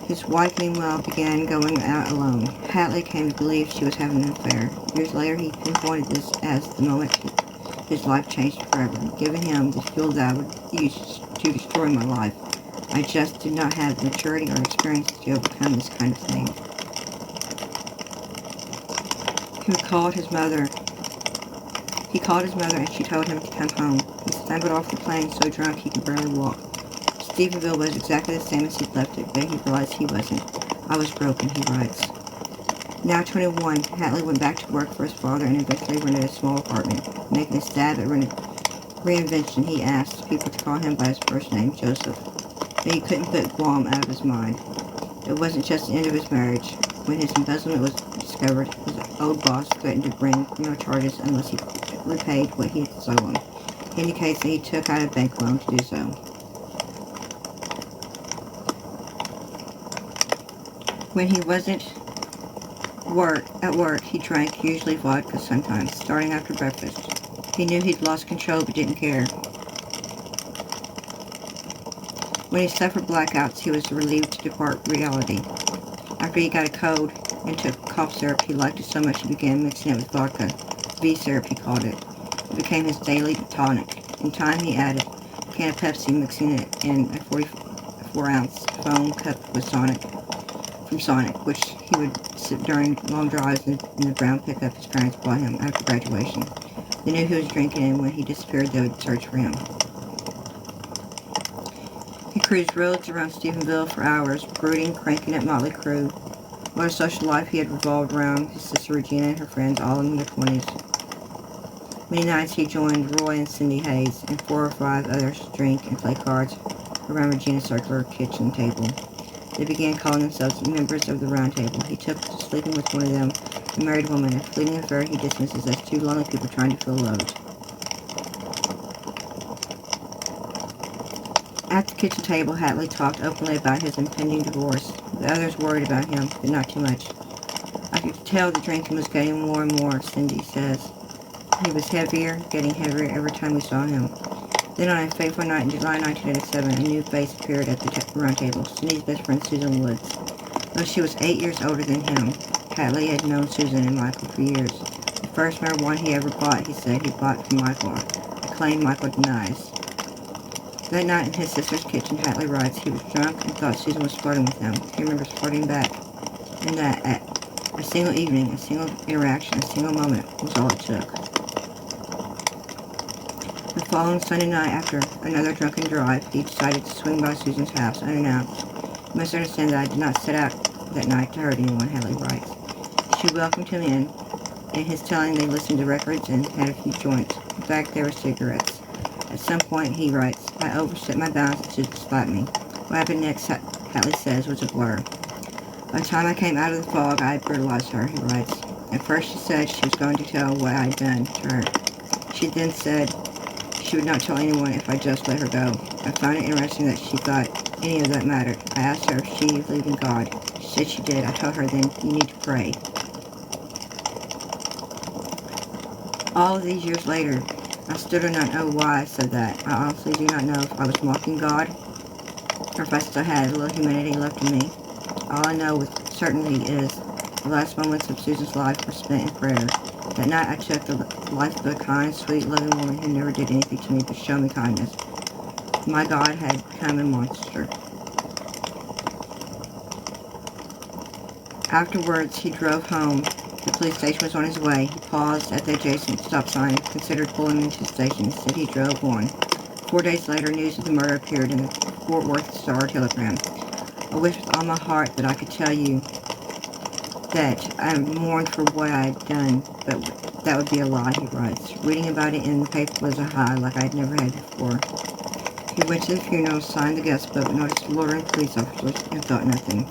His wife, meanwhile, began going out alone. Hadley came to believe she was having an affair. Years later, he pinpointed this as the moment his life changed forever, giving him the fuel that I would use to destroy my life. I just did not have the maturity or experience to overcome this kind of thing. He called his mother and she told him to come home. He stumbled off the plane so drunk he could barely walk. Stephenville was exactly the same as he'd left it, but he realized he wasn't. I was broken, he writes. Now 21, Hadley went back to work for his father and eventually rented a small apartment. Making a stab at reinvention, he asked people to call him by his first name, Joseph. But he couldn't put Guam out of his mind. It wasn't just the end of his marriage. When his embezzlement was discovered, his old boss threatened to bring criminal charges unless he repaid what he had stolen. He indicates that he took out a bank loan to do so. When he wasn't at work, he drank, usually vodka sometimes, starting after breakfast. He knew he'd lost control but didn't care. When he suffered blackouts, he was relieved to depart reality. After he got a cold and took cough syrup, he liked it so much he began mixing it with vodka. V-syrup, he called it. It became his daily tonic. In time, he added a can of Pepsi, mixing it in a 44-ounce foam cup with from Sonic, which he would sip during long drives in the brown pickup his parents bought him after graduation. They knew he was drinking, and when he disappeared, they would search for him. He cruised roads around Stephenville for hours, brooding, cranking at Motley Crue. What a social life he had revolved around his sister Regina and her friends, all in their 20s. Many nights he joined Roy and Cindy Hayes and 4 or 5 others to drink and play cards around Regina's circular kitchen table. They began calling themselves members of the Round Table. He took to sleeping with one of them, a married woman, a fleeting affair he dismisses as two lonely people trying to feel loved. At the kitchen table, Hatley talked openly about his impending divorce. The others worried about him, but not too much. I could tell the drinking was getting more and more, Cindy says. He was getting heavier every time we saw him. Then on a fateful night in July 1987, a new face appeared at the round table, Cindy's best friend Susan Woods. Though she was 8 years older than him, Hatley had known Susan and Michael for years. The first marijuana he ever bought, he said he bought from Michael, a claim Michael denies. That night in his sister's kitchen, Hatley writes, he was drunk and thought Susan was flirting with him. He remembers flirting back, and that at a single evening, a single interaction, a single moment was all it took. The following Sunday night, after another drunken drive, he decided to swing by Susan's house unannounced. You must understand that I did not set out that night to hurt anyone, Hatley writes. She welcomed him in his telling they listened to records and had a few joints. In fact, there were cigarettes. At some point, he writes, I overstepped my bounds and Susan slapped me. What happened next, Hatley says, was a blur. By the time I came out of the fog, I had brutalized her, he writes. At first she said she was going to tell what I had done to her. She then said she would not tell anyone if I just let her go. I found it interesting that she thought any of that mattered. I asked her if she believed in God. She said she did. I told her then, you need to pray. All of these years later, I still do not know why I said that. I honestly do not know if I was mocking God or if I still had a little humanity left in me. All I know with certainty is the last moments of Susan's life were spent in prayer. That night I took the life of a kind, sweet, loving woman who never did anything to me but show me kindness. My God had become a monster. Afterwards, he drove home. The police station was on his way. He paused at the adjacent stop sign and considered pulling into the station. He said he drove on. 4 days later, news of the murder appeared in the Fort Worth Star-Telegram. I wish with all my heart that I could tell you that I mourned for what I had done, but that would be a lie, he writes. Reading about it in the paper was a high like I had never had before. He went to the funeral, signed the guest book, noticed loitering police officers, and thought nothing.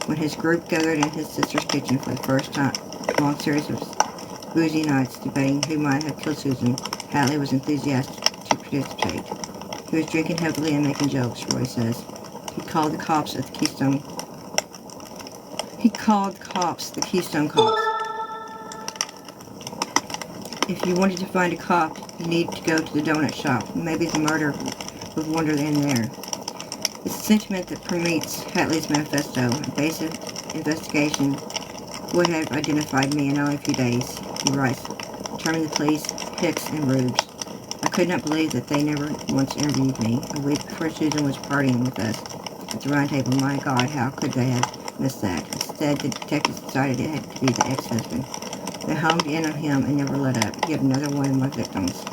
When his group gathered in his sister's kitchen for the first time, a long series of boozy nights debating who might have killed Susan, Hatley was enthusiastic to participate. He was drinking heavily and making jokes, Roy says. He called the cops the Keystone Cops. If you wanted to find a cop, you needed to go to the donut shop. Maybe the murder would wander in there. It's a sentiment that permeates Hatley's manifesto. A basic investigation would have identified me in only a few days, he writes, determined the police, Hicks, and Rubes. I could not believe that they never once interviewed me. A week before Susan was partying with us at the round table, my God, how could they have missed that? Instead, the detectives decided it had to be the ex-husband. They homed in on him and never let up, yet another one of my victims.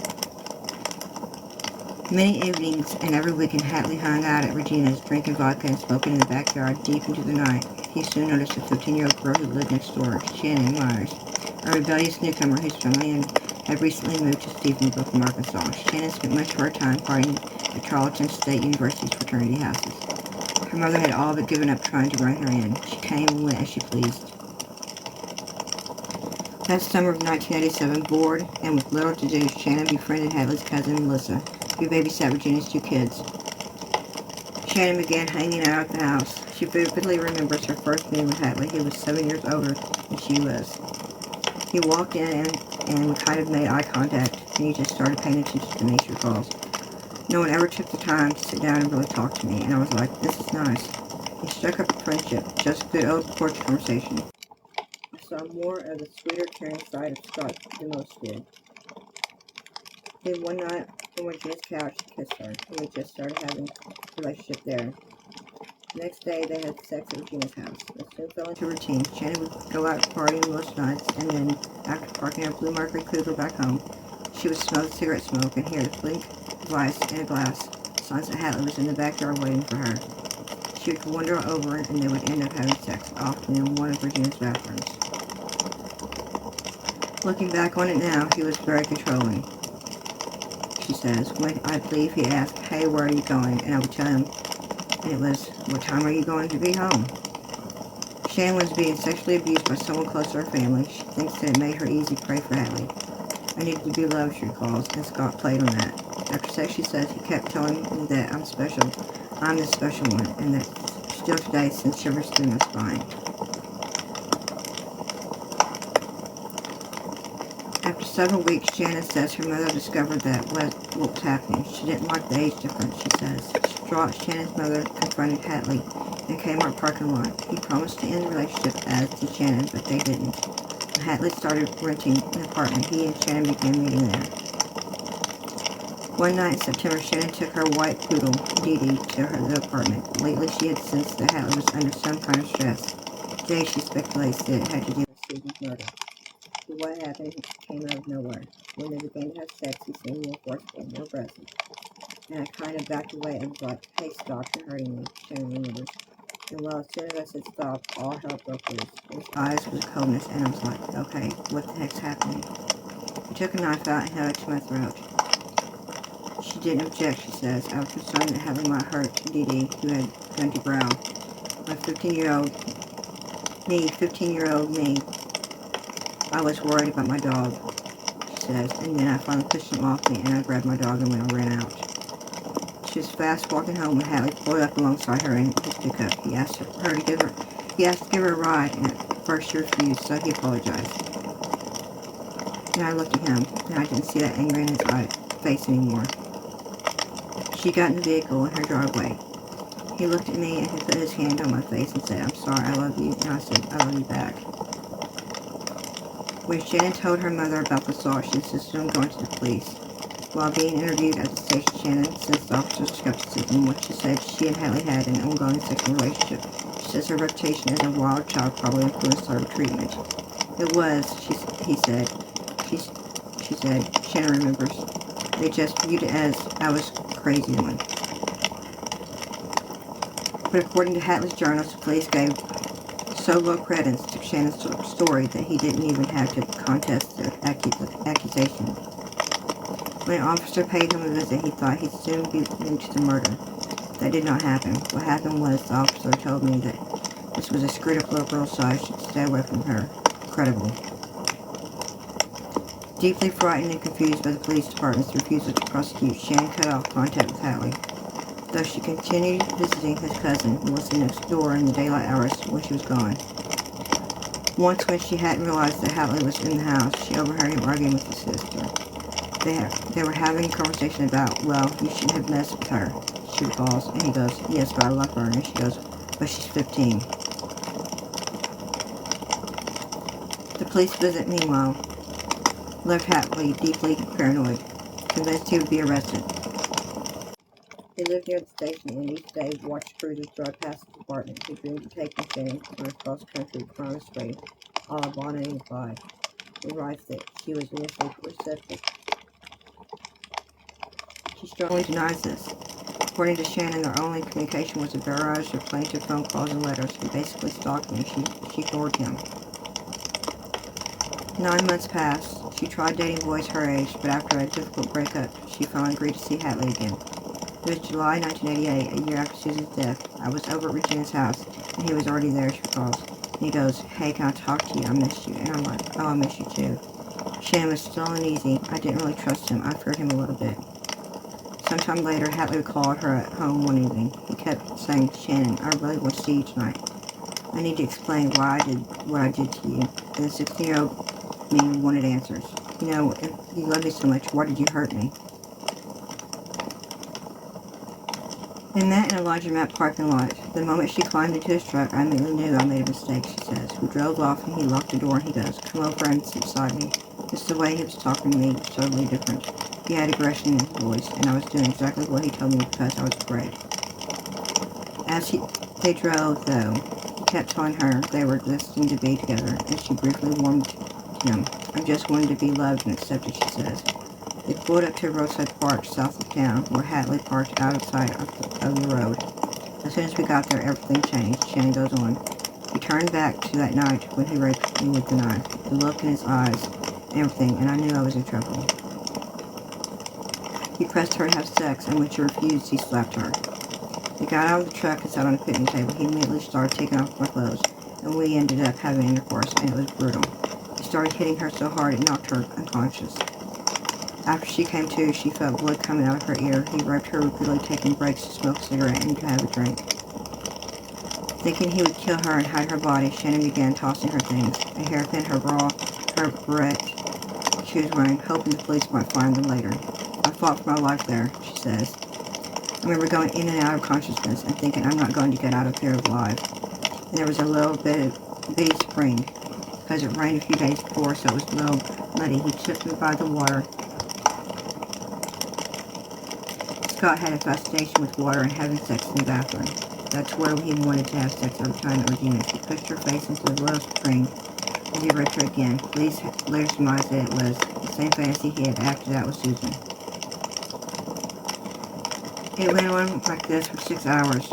Many evenings and every weekend, Hatley hung out at Regina's, drinking vodka and smoking in the backyard deep into the night. He soon noticed a 15-year-old girl who lived next door, Shannon Myers, a rebellious newcomer whose family had recently moved to Stephenville from Arkansas. Shannon spent much of her time partying at Charleston State University's fraternity houses. Her mother had all but given up trying to run her in. She came and went as she pleased. That summer of 1987, bored and with little to do, Shannon befriended Hatley's cousin Melissa, who babysat Regina's 2 kids. Shannon began hanging out at the house. She vividly remembers her first meeting with Hatley, who was 7 years older than she was. He walked in and we kind of made eye contact, and he just started paying attention to me, she recalls. No one ever took the time to sit down and really talk to me, and I was like, this is nice. He struck up a friendship, just good old porch conversation. I saw more of the sweeter, caring side of Scott than most did. Then one night, on Regina's couch, he kissed her, and we just started having a relationship there. The next day, they had sex at Regina's house. It soon fell into routine. Shannon would go out partying most nights, and then, after parking her blue Mercury Cougar back home, she would smell the cigarette smoke and hear the clink of ice in a glass, signs that Hatley was in the backyard waiting for her. She would wander over, and they would end up having sex, often in one of Regina's bathrooms. Looking back on it now, he was very controlling, she says. When I believe he asked, hey, where are you going? And I would tell him And it was, what time are you going to be home? Shannon was being sexually abused by someone close to her family. She thinks that it made her easy prey for Hadley. I needed to be loved, she recalls, and Scott played on that. After sex, she says, he kept telling me that I'm special. I'm the special one, and that still today sends shivers through my spine. After several weeks, Shannon says her mother discovered that what was happening. She didn't like the age difference, she says. Distraught, Shannon's mother confronted Hadley in Kmart parking lot. He promised to end the relationship, as did Shannon, but they didn't. When Hadley started renting an apartment, he and Shannon began meeting there. One night in September, Shannon took her white poodle, Dee Dee, to the apartment. Lately, she had sensed that Hadley was under some kind of stress. Today, she speculates that it had to do with Susan's murder. But what happened came out of nowhere. When they began to have sex, he seemed more forceful, more aggressive. And I kind of backed away and was like, hey, stop, you're hurting me, Shannon remembers. And well, as soon as I said stop, all hell broke loose. His eyes was coldness, and I was like, okay, what the heck's happening? He took a knife out and held it to my throat. She didn't object, she says. I was concerned that Hadley might hurt Dee Dee, who had begun to growl. My 15-year-old me, I was worried about my dog, she says, and then I finally pushed him off me, and I grabbed my dog and ran out. She was fast walking home when Hadley pulled up alongside her in his pickup. He asked to give her a ride, and at first she refused, so he apologized. And I looked at him, and I didn't see that anger in his face anymore. She got in the vehicle in her driveway. He looked at me and he put his hand on my face and said, I'm sorry, I love you, and I said, I love you back. When Shannon told her mother about the assault, she insisted on going to the police. While being interviewed at the station, Shannon sensed the officer's skepticism when she said she and Hadley had an ongoing sexual relationship. She says her reputation as a wild child probably influenced her treatment. It was, he said. She said, Shannon remembers. They just viewed it as I was crazy one. But according to Hadley's journals, the police gave so low credence to Shannon's story that he didn't even have to contest the accusation. When an officer paid him a visit, he thought he'd soon be linked to the murder. That did not happen. What happened was the officer told me that this was a screwed up little girl, so I should stay away from her. Incredible. Deeply frightened and confused by the police department's refusal to prosecute, Shannon cut off contact with Hadley. Though she continued visiting his cousin, who was next door in the daylight hours when she was gone. Once, when she hadn't realized that Hadley was in the house, she overheard him arguing with his sister. They were having a conversation about, well, you shouldn't have messed with her, she recalls, and he goes, yes, but I love her, and she goes, but she's 15. The police visit, meanwhile, left Hadley deeply paranoid, convinced he would be arrested. He lived near the station and each day watched cruisers drive past his apartment. He dreamed of taking Shannon on a cross-country crime spree, a la Bonnie and Clyde. He writes that she was initially receptive. She strongly denies this. According to Shannon, their only communication was a barrage of plaintive phone calls and letters. He basically stalked him. She ignored him. 9 months passed. She tried dating boys her age, but after a difficult breakup, she finally agreed to see Hadley again. It was July 1988, a year after Susan's death. I was over at Regina's house, and he was already there, she recalls. And he goes, hey, can I talk to you? I missed you. And I'm like, oh, I miss you too. Shannon was still uneasy. I didn't really trust him. I feared him a little bit. Sometime later, Hadley called her at home one evening. He kept saying, Shannon, I really want to see you tonight. I need to explain why I did what I did to you. And the 16-year-old me wanted answers. You know, if you love me so much, why did you hurt me? In that in a laundromat parking lot, the moment she climbed into his truck, I immediately knew I made a mistake, she says. We drove off and he locked the door and he goes, come over and sit beside me. Just the way he was talking to me was totally different. He had aggression in his voice, and I was doing exactly what he told me because I was afraid. As they drove, though, he kept telling her they were destined to be together, and she briefly warmed to him. I just wanted to be loved and accepted, she says. They pulled up to a roadside park south of town, where Hadley parked outside of the road. As soon as we got there, everything changed. Shannon goes on. He turned back to that night when he raped me with the knife, the look in his eyes, and everything, and I knew I was in trouble. He pressed her to have sex, and when she refused, he slapped her. He got out of the truck and sat on the picnic table. He immediately started taking off my clothes, and we ended up having intercourse, and it was brutal. He started hitting her so hard it knocked her unconscious. After she came to, she felt blood coming out of her ear. He raped her repeatedly, taking breaks to smoke a cigarette and to have a drink. Thinking he would kill her and hide her body, Shannon began tossing her things, a hairpin, her bra, her beret she was wearing, hoping the police might find them later. I fought for my life there, she says. I remember going in and out of consciousness and thinking I'm not going to get out of here alive. And there was a little bit of bitty spring, because it rained a few days before, so it was a little muddy. He took me by the water. Scott had a fascination with water and having sex in the bathroom. That's where he wanted to have sex every time at Regina's. He pushed her face into the little spring as he raped her again. Police later surmised that it was the same fantasy he had acted out with Susan. It went on like this for 6 hours.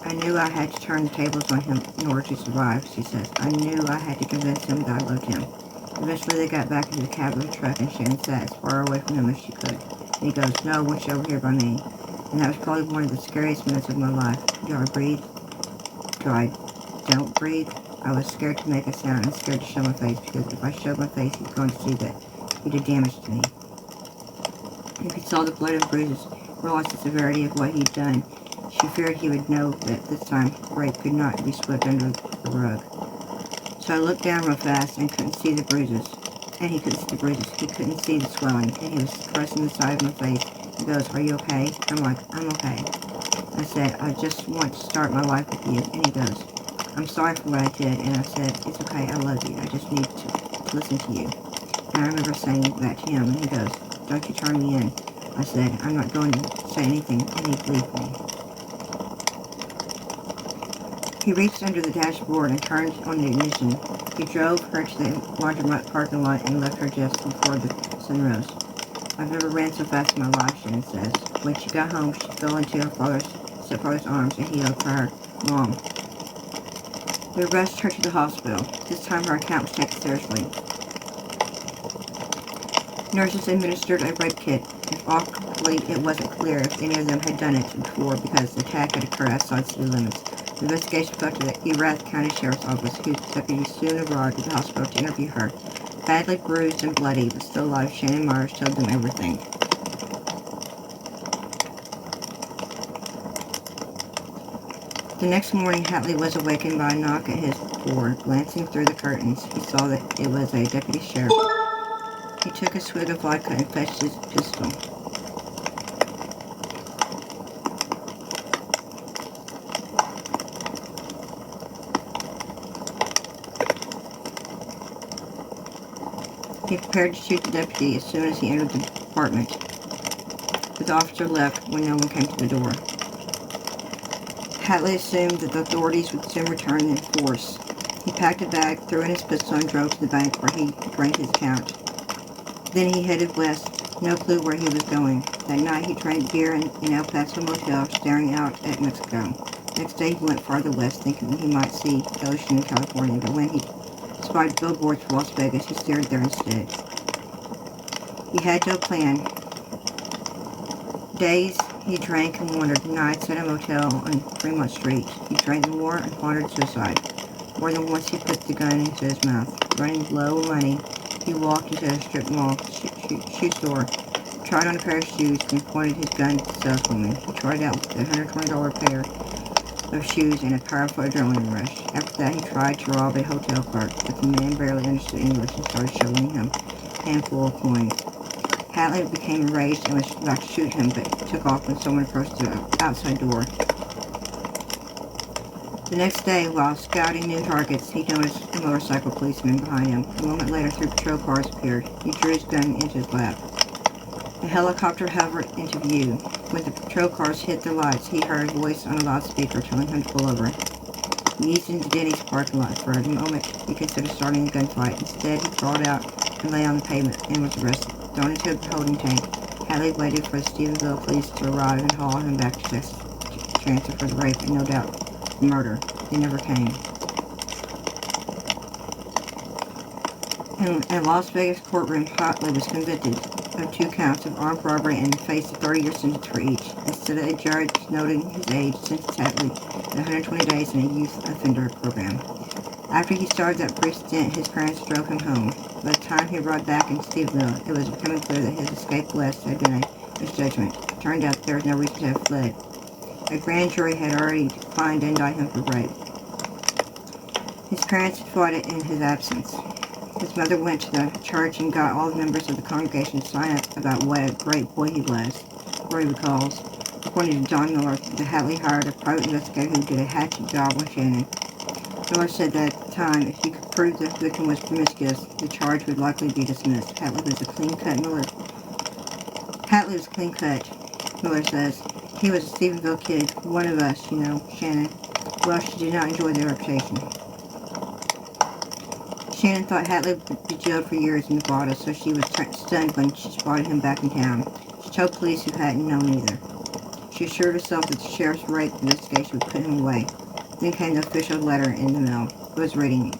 I knew I had to turn the tables on him in order to survive, she says. I knew I had to convince him that I loved him. Eventually they got back into the cab of the truck and Shannon sat as far away from him as she could. And he goes, "No, I want you over here by me." And that was probably one of the scariest minutes of my life. Do I breathe? Do I don't breathe? I was scared to make a sound and scared to show my face, because if I showed my face, he's going to see that he did damage to me. If he saw the blood and bruises, realized the severity of what he'd done, she feared he would know that this time rape could not be swept under the rug. So I looked down real fast and couldn't see the bruises. And he couldn't see the bruises. He couldn't see the swelling. And he was pressing the side of my face. He goes, "Are you okay?" I'm like, "I'm okay." I said, "I just want to start my life with you." And he goes, "I'm sorry for what I did." And I said, "It's okay, I love you. I just need to listen to you." And I remember saying that to him, and he goes, "Don't you turn me in." I said, "I'm not going to say anything," and he believed me. He reached under the dashboard and turned on the ignition. He drove her to the laundromat parking lot and left her just before the sun rose. "I've never ran so fast in my life," Shannon says. When she got home, she fell into her stepfather's arms and he hugged her. "Mom." They rushed her to the hospital. This time her account was taken seriously. Nurses administered a rape kit. Awkwardly, it wasn't clear if any of them had done it before because the attack had occurred outside city limits. The investigation fell to the Erath County Sheriff's Office, whose deputies soon arrived at the hospital to interview her. Badly bruised and bloody, but still alive, Shannon Myers told them everything. The next morning, Hatley was awakened by a knock at his door. Glancing through the curtains, he saw that it was a deputy sheriff. He took a swig of vodka and fetched his pistol. He prepared to shoot the deputy as soon as he entered the apartment, but the officer left when no one came to the door. Hatley assumed that the authorities would soon return in force. He packed a bag, threw in his pistol, and drove to the bank where he drained his account. Then he headed west, no clue where he was going. That night he drank beer in El Paso motel, staring out at Mexico. Next day he went farther west, thinking he might see the ocean in California, but when he spied billboards for Las Vegas, he steered there instead. He had no plan. Days he drank and wandered, nights at a motel on Fremont Street. He drank more and pondered suicide. More than once he put the gun into his mouth. Running low on money, he walked into a strip mall shoe store, tried on a pair of shoes, and pointed his gun at the saleswoman. He tried out with a $120 pair of shoes and a powerful adrenaline rush. After that, he tried to rob a hotel clerk, but the man barely understood English and started shoveling him a handful of coins. Hatley became enraged and was about to shoot him, but took off when someone approached the outside door. The next day, while scouting new targets, he noticed a motorcycle policeman behind him. A moment later, 3 patrol cars appeared. He drew his gun into his lap. A helicopter hovered into view. When the patrol cars hit the lights, he heard a voice on a loudspeaker telling him to pull over. He eased into Denny's parking lot. For a moment, he considered starting a gunfight. Instead, he crawled out and lay on the pavement and was arrested. Thrown into a holding tank, Hatley waited for the Stephenville police to arrive and haul him back to Texas to transfer for the rape and no doubt the murder. They never came. In a Las Vegas courtroom, Hatley was convicted of 2 counts of armed robbery and faced a 30-year sentence for each. Instead of a judge noting his age, sentenced Hatley to 120 days in a youth offender program. After he started that brief stint, his parents drove him home. By the time he arrived back in Stephenville, it was becoming clear that his escape west had been a misjudgment. It turned out there was no reason to have fled. A grand jury had already fined and indicted him for rape. His parents had fought it in his absence. His mother went to the church and got all the members of the congregation to sign up about what a great boy he was. Roy recalls. According to John Miller, the Hatley hired a private investigator who did a hatchet job on Shannon. Miller said that at the time, if you could prove the victim was promiscuous, the charge would likely be dismissed. Hatley was clean-cut, Miller says. He was a Stephenville kid, one of us, you know, Shannon. Well, she did not enjoy the reputation. Shannon thought Hatley would be jailed for years in Nevada, so she was stunned when she spotted him back in town. She told police who hadn't known either. She assured herself that the sheriff's rape investigation would put him away. Then came the official letter in the mail. I was reading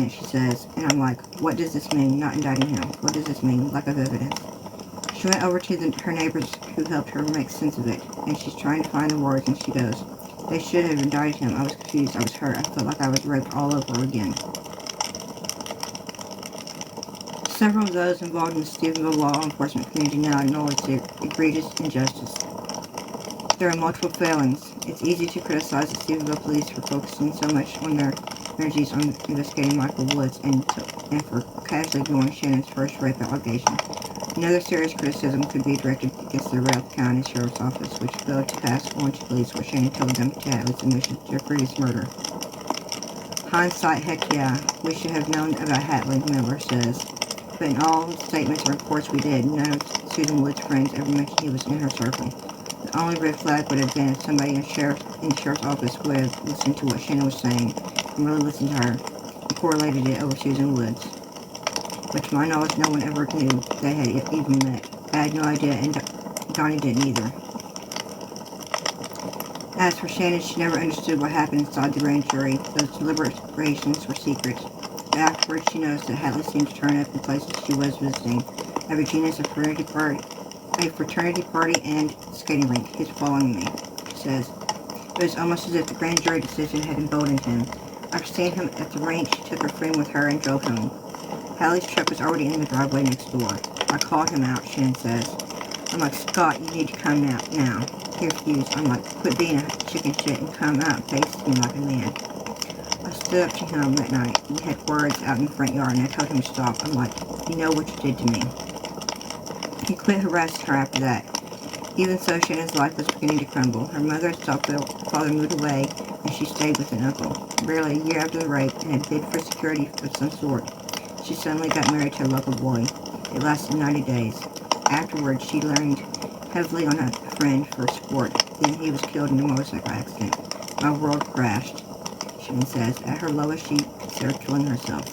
it, she says, and I'm like, what does this mean, not indicting him? What does this mean, lack of evidence? She went over to her neighbors who helped her make sense of it, and she's trying to find the words, and she goes, they should have indicted him. I was confused. I was hurt. I felt like I was raped all over again. Several of those involved in the Stephenville law enforcement community now acknowledge the egregious injustice. There are multiple failings. It's easy to criticize the Stephenville police for focusing so much on their energies on investigating Michael Woods and for casually ignoring Shannon's first rape allegation. Another serious criticism could be directed against the Routh County Sheriff's Office, which failed to pass on to police what Shannon told them to Hatley's admission to a previous murder. Hindsight, heck yeah, we should have known about Hatley, Miller says. But in all statements and reports we did, none of Susan Wood's friends ever mentioned he was in her circle. The only red flag would have been if somebody in the sheriff's office would have listened to what Shannon was saying and really listened to her and correlated it over Susan Woods, which to my knowledge no one ever knew they had even met. I had no idea, and Donnie didn't either. As for Shannon, she never understood what happened inside the grand jury. Those deliberations were secret. But afterwards, she noticed that Hatley seemed to turn up in places she was visiting. A Regina's a fraternity party and skating rink. He's following me, she says. It was almost as if the grand jury decision had emboldened him. After seeing him at the rink, she took her friend with her and drove home. Hatley's truck was already in the driveway next door. I called him out, Shannon says. I'm like, Scott, you need to come out now. He refused. I'm like, quit being a chicken shit and come out and face me like a man. I stood up to him that night. We had words out in the front yard, and I told him to stop. I'm like, you know what you did to me. He quit harassing her after that. Even so, Shannon's life was beginning to crumble. Her mother and stepfather moved away, and she stayed with an uncle. Barely a year after the rape, and had bid for security of some sort, she suddenly got married to a local boy. It lasted 90 days. Afterwards, she leaned heavily on a friend for support. Then he was killed in a motorcycle accident. My world crashed, Shannon says. At her lowest, she considered killing herself.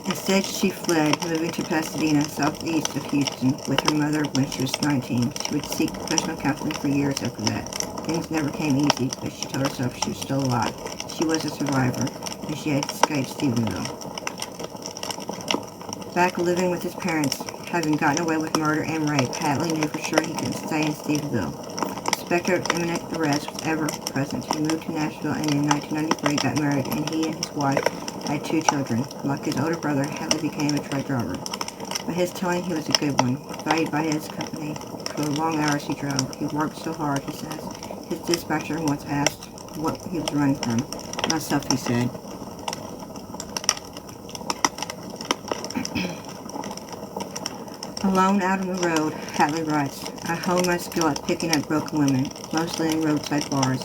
Instead, she fled, moving to Pasadena, southeast of Houston, with her mother when she was 19. She would seek professional counseling for years after that. Things never came easy, but she told herself she was still alive. She was a survivor, and she had escaped Stephenville. Back living with his parents, having gotten away with murder and rape, Hatley knew for sure he couldn't stay in Stephenville. The specter of imminent arrest was ever present. He moved to Nashville and in 1993 got married, and he and his wife had 2 children. Like his older brother, Hatley became a truck driver. By his telling, he was a good one, valued by his company for the long hours he drove. He worked so hard, he says. His dispatcher once asked what he was running from. Myself, he said. Alone out on the road, Hatley writes, I honed my skill at picking up broken women, mostly in roadside bars.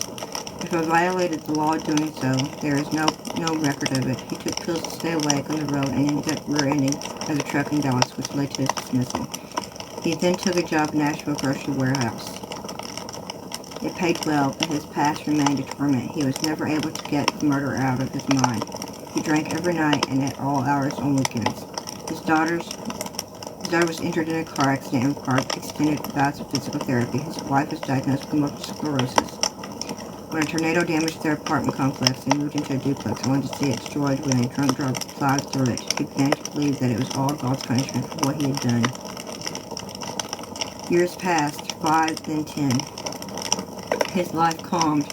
If I violated the law doing so, there is no record of it. He took pills to stay awake on the road and ended up rear-ending another truck in Dallas, which led to his dismissal. He then took a job in Nashville grocery warehouse. It paid well, but his past remained a torment. He was never able to get the murder out of his mind. He drank every night and at all hours on weekends. His daughter was injured in a car accident and required extended bouts of physical therapy. His wife was diagnosed with multiple sclerosis. When a tornado damaged their apartment complex and moved into a duplex, I wanted to see it destroyed when a drunk driver plowed through it. He began to believe that it was all God's punishment for what he had done. Years passed, 5, then 10. His life calmed.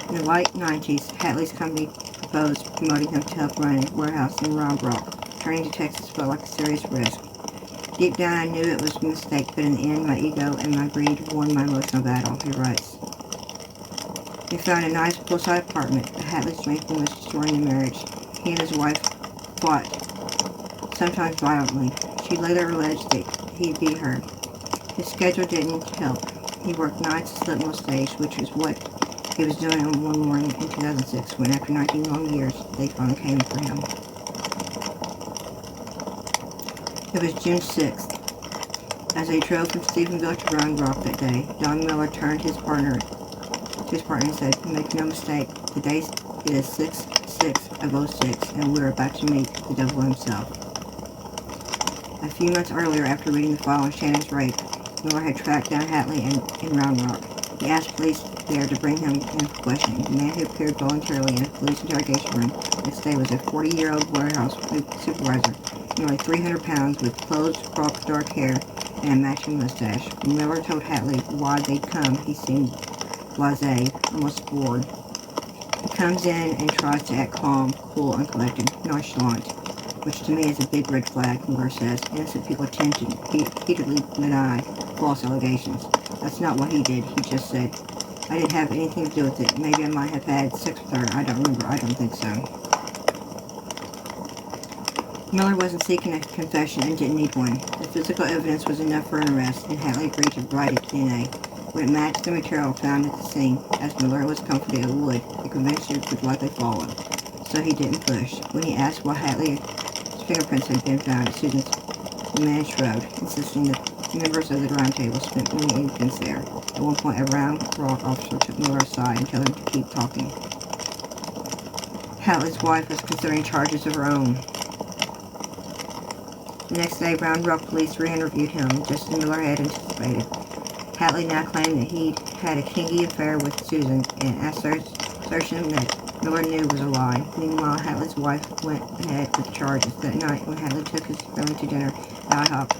In the late 90s, Hatley's company proposed promoting him to help run a warehouse in Round Rock. Turning to Texas felt like a serious risk. Deep down, I knew it was a mistake, but in the end, my ego and my greed won my emotional battle, he writes. He found a nice poolside apartment, but Hatley's drinking was destroying the marriage. He and his wife fought, sometimes violently. She later alleged that he beat her. His schedule didn't help. He worked nights and slept most days, which was what he was doing on one morning in 2006, when after 19 long years, they finally came for him. It was June 6th. As they drove from Stephenville to Round Rock that day, Don Miller turned to his partner and said, "Make no mistake, the day is 6/6/06, and we're about to meet the devil himself." A few months earlier, after reading the file on Shannon's rape, Miller had tracked down Hatley in Round Rock. He asked police there to bring him in for questioning. The man who appeared voluntarily in a police interrogation room next day was a 40-year-old warehouse supervisor, nearly 300 pounds, with closed, cropped dark hair and a matching mustache. When Miller told Hatley why they'd come, he seemed blasé, almost bored. He comes in and tries to act calm, cool, uncollected, nonchalant, which to me is a big red flag, Miller says. Innocent people tend to repeatedly deny false allegations. That's not what he did. He just said, "I didn't have anything to do with it. Maybe I might have had sex with her. I don't remember. I don't think so." Miller wasn't seeking a confession and didn't need one. The physical evidence was enough for an arrest, and Hatley agreed to provide it to DNA. When it matched the material found at the scene, as Miller was confident it would, the conviction would likely follow. So he didn't push. When he asked why Hatley's fingerprints had been found at Susan's, the man shrugged, insisting that members of the round table spent many evenings there. At one point, a Round Rock officer took Miller aside and told him to keep talking. Hatley's wife was considering charges of her own. The next day, Round Rock police re-interviewed him, just as Miller had anticipated. Hatley now claimed that he'd had a kinky affair with Susan, and assertion that Miller knew was a lie. Meanwhile, Hatley's wife went ahead with charges. That night, when Hatley took his family to dinner at IHOP,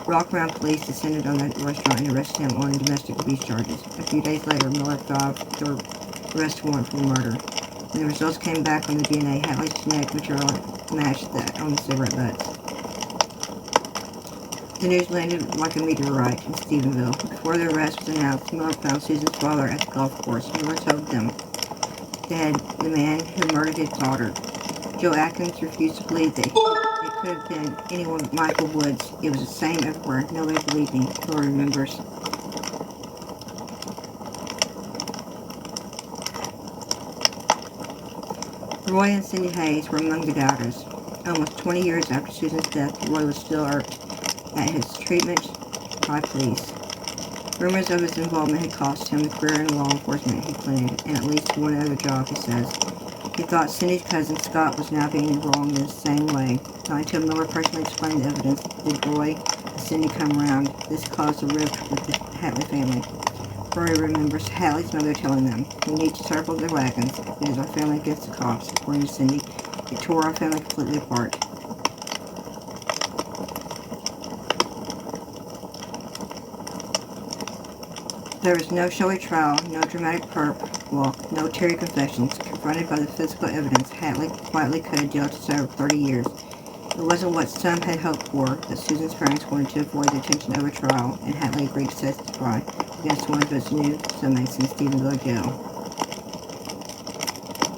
Rock Round police descended on the restaurant and arrested him on domestic abuse charges. A few days later, Miller filed the arrest warrant for murder. When the results came back on the DNA, Hatley's genetic material matched that on the cigarette butts. The news landed like a meteorite in Stephenville. Before the arrest was announced, Miller found Susan's father at the golf course. Miller told them that the man who murdered his daughter. Joe Atkins refused to believe that it could have been anyone but Michael Woods. It was the same everywhere. Nobody believed me, Miller remembers. Roy and Cindy Hayes were among the doubters. Almost 20 years after Susan's death, Roy was still irked at his treatment by police. Rumors of his involvement had cost him the career in law enforcement he planned, and at least one other job, he says. He thought Cindy's cousin Scott was now being wronged in the same way. Not until Miller personally explained the evidence did Roy and Cindy come around. This caused a rift with the Hatley family. Roy remembers Hatley's mother telling them, "We need to circle their wagons. It is our family against the cops." According to Cindy, it tore our family completely apart. There was no showy trial, no dramatic perp walk, no teary confessions. Confronted by the physical evidence, Hatley quietly cut a deal to serve 30 years. It wasn't what some had hoped for, that Susan's parents wanted to avoid the tension of a trial, and Hatley agreed to testify against one of his new cellmates in Stephenville jail.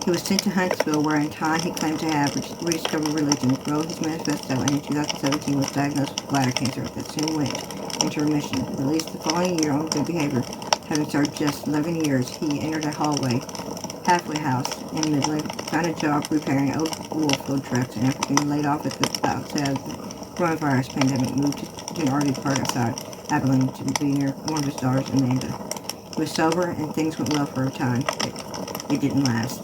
He was sent to Huntsville, where in time he claimed to have rediscovered religion, wrote his manifesto, and in 2017 was diagnosed with bladder cancer that soon went into remission. Released the following year on good behavior, having served just 11 years, he entered a halfway house in Midland, found a job repairing old oil field trucks, and after being laid off at the outset of the coronavirus pandemic, moved to an RV park outside Abilene to be near one of his daughters, Amanda. He was sober, and things went well for a time, but it didn't last.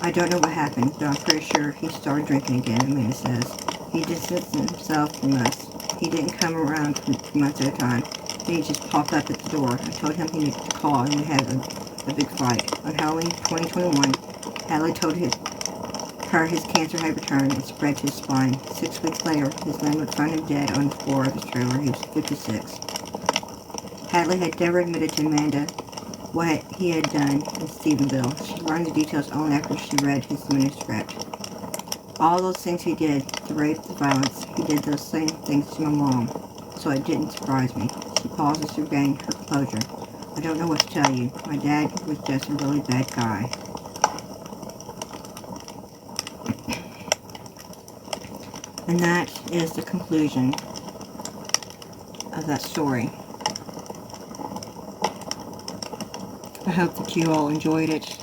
"I don't know what happened, but I'm pretty sure he started drinking again," Amanda says. "He distanced himself from us. He didn't come around for months at a time. he just popped up at the door. I told him he needed to call, and we had a big fight. On Halloween 2021, Hadley told her his cancer had returned and spread to his spine. 6 weeks later, his landlord found him dead on the floor of his trailer. He was 56. Hadley had never admitted to Amanda what he had done in Stephenville. She learned the details only after she read his manuscript. All those things he did, the rape, the violence, he did those same things to my mom, so it didn't surprise me. She pauses to regain her composure. I don't know what to tell you. My dad was just a really bad guy. And that is the conclusion of that story. I hope that you all enjoyed it.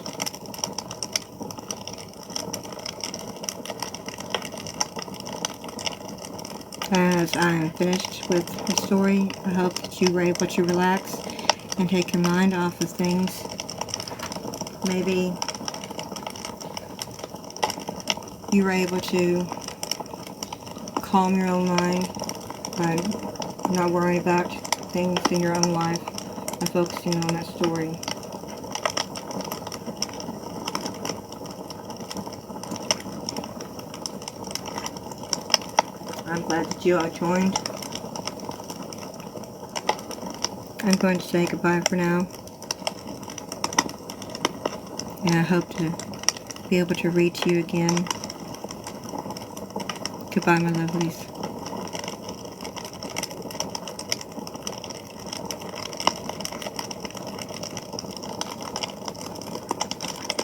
As I am finished with the story, I hope that you were able to relax and take your mind off of things. Maybe you were able to calm your own mind by not worrying about things in your own life and focusing on that story. I'm glad that you all joined. I'm going to say goodbye for now. And I hope to be able to read to you again. Goodbye, my lovelies.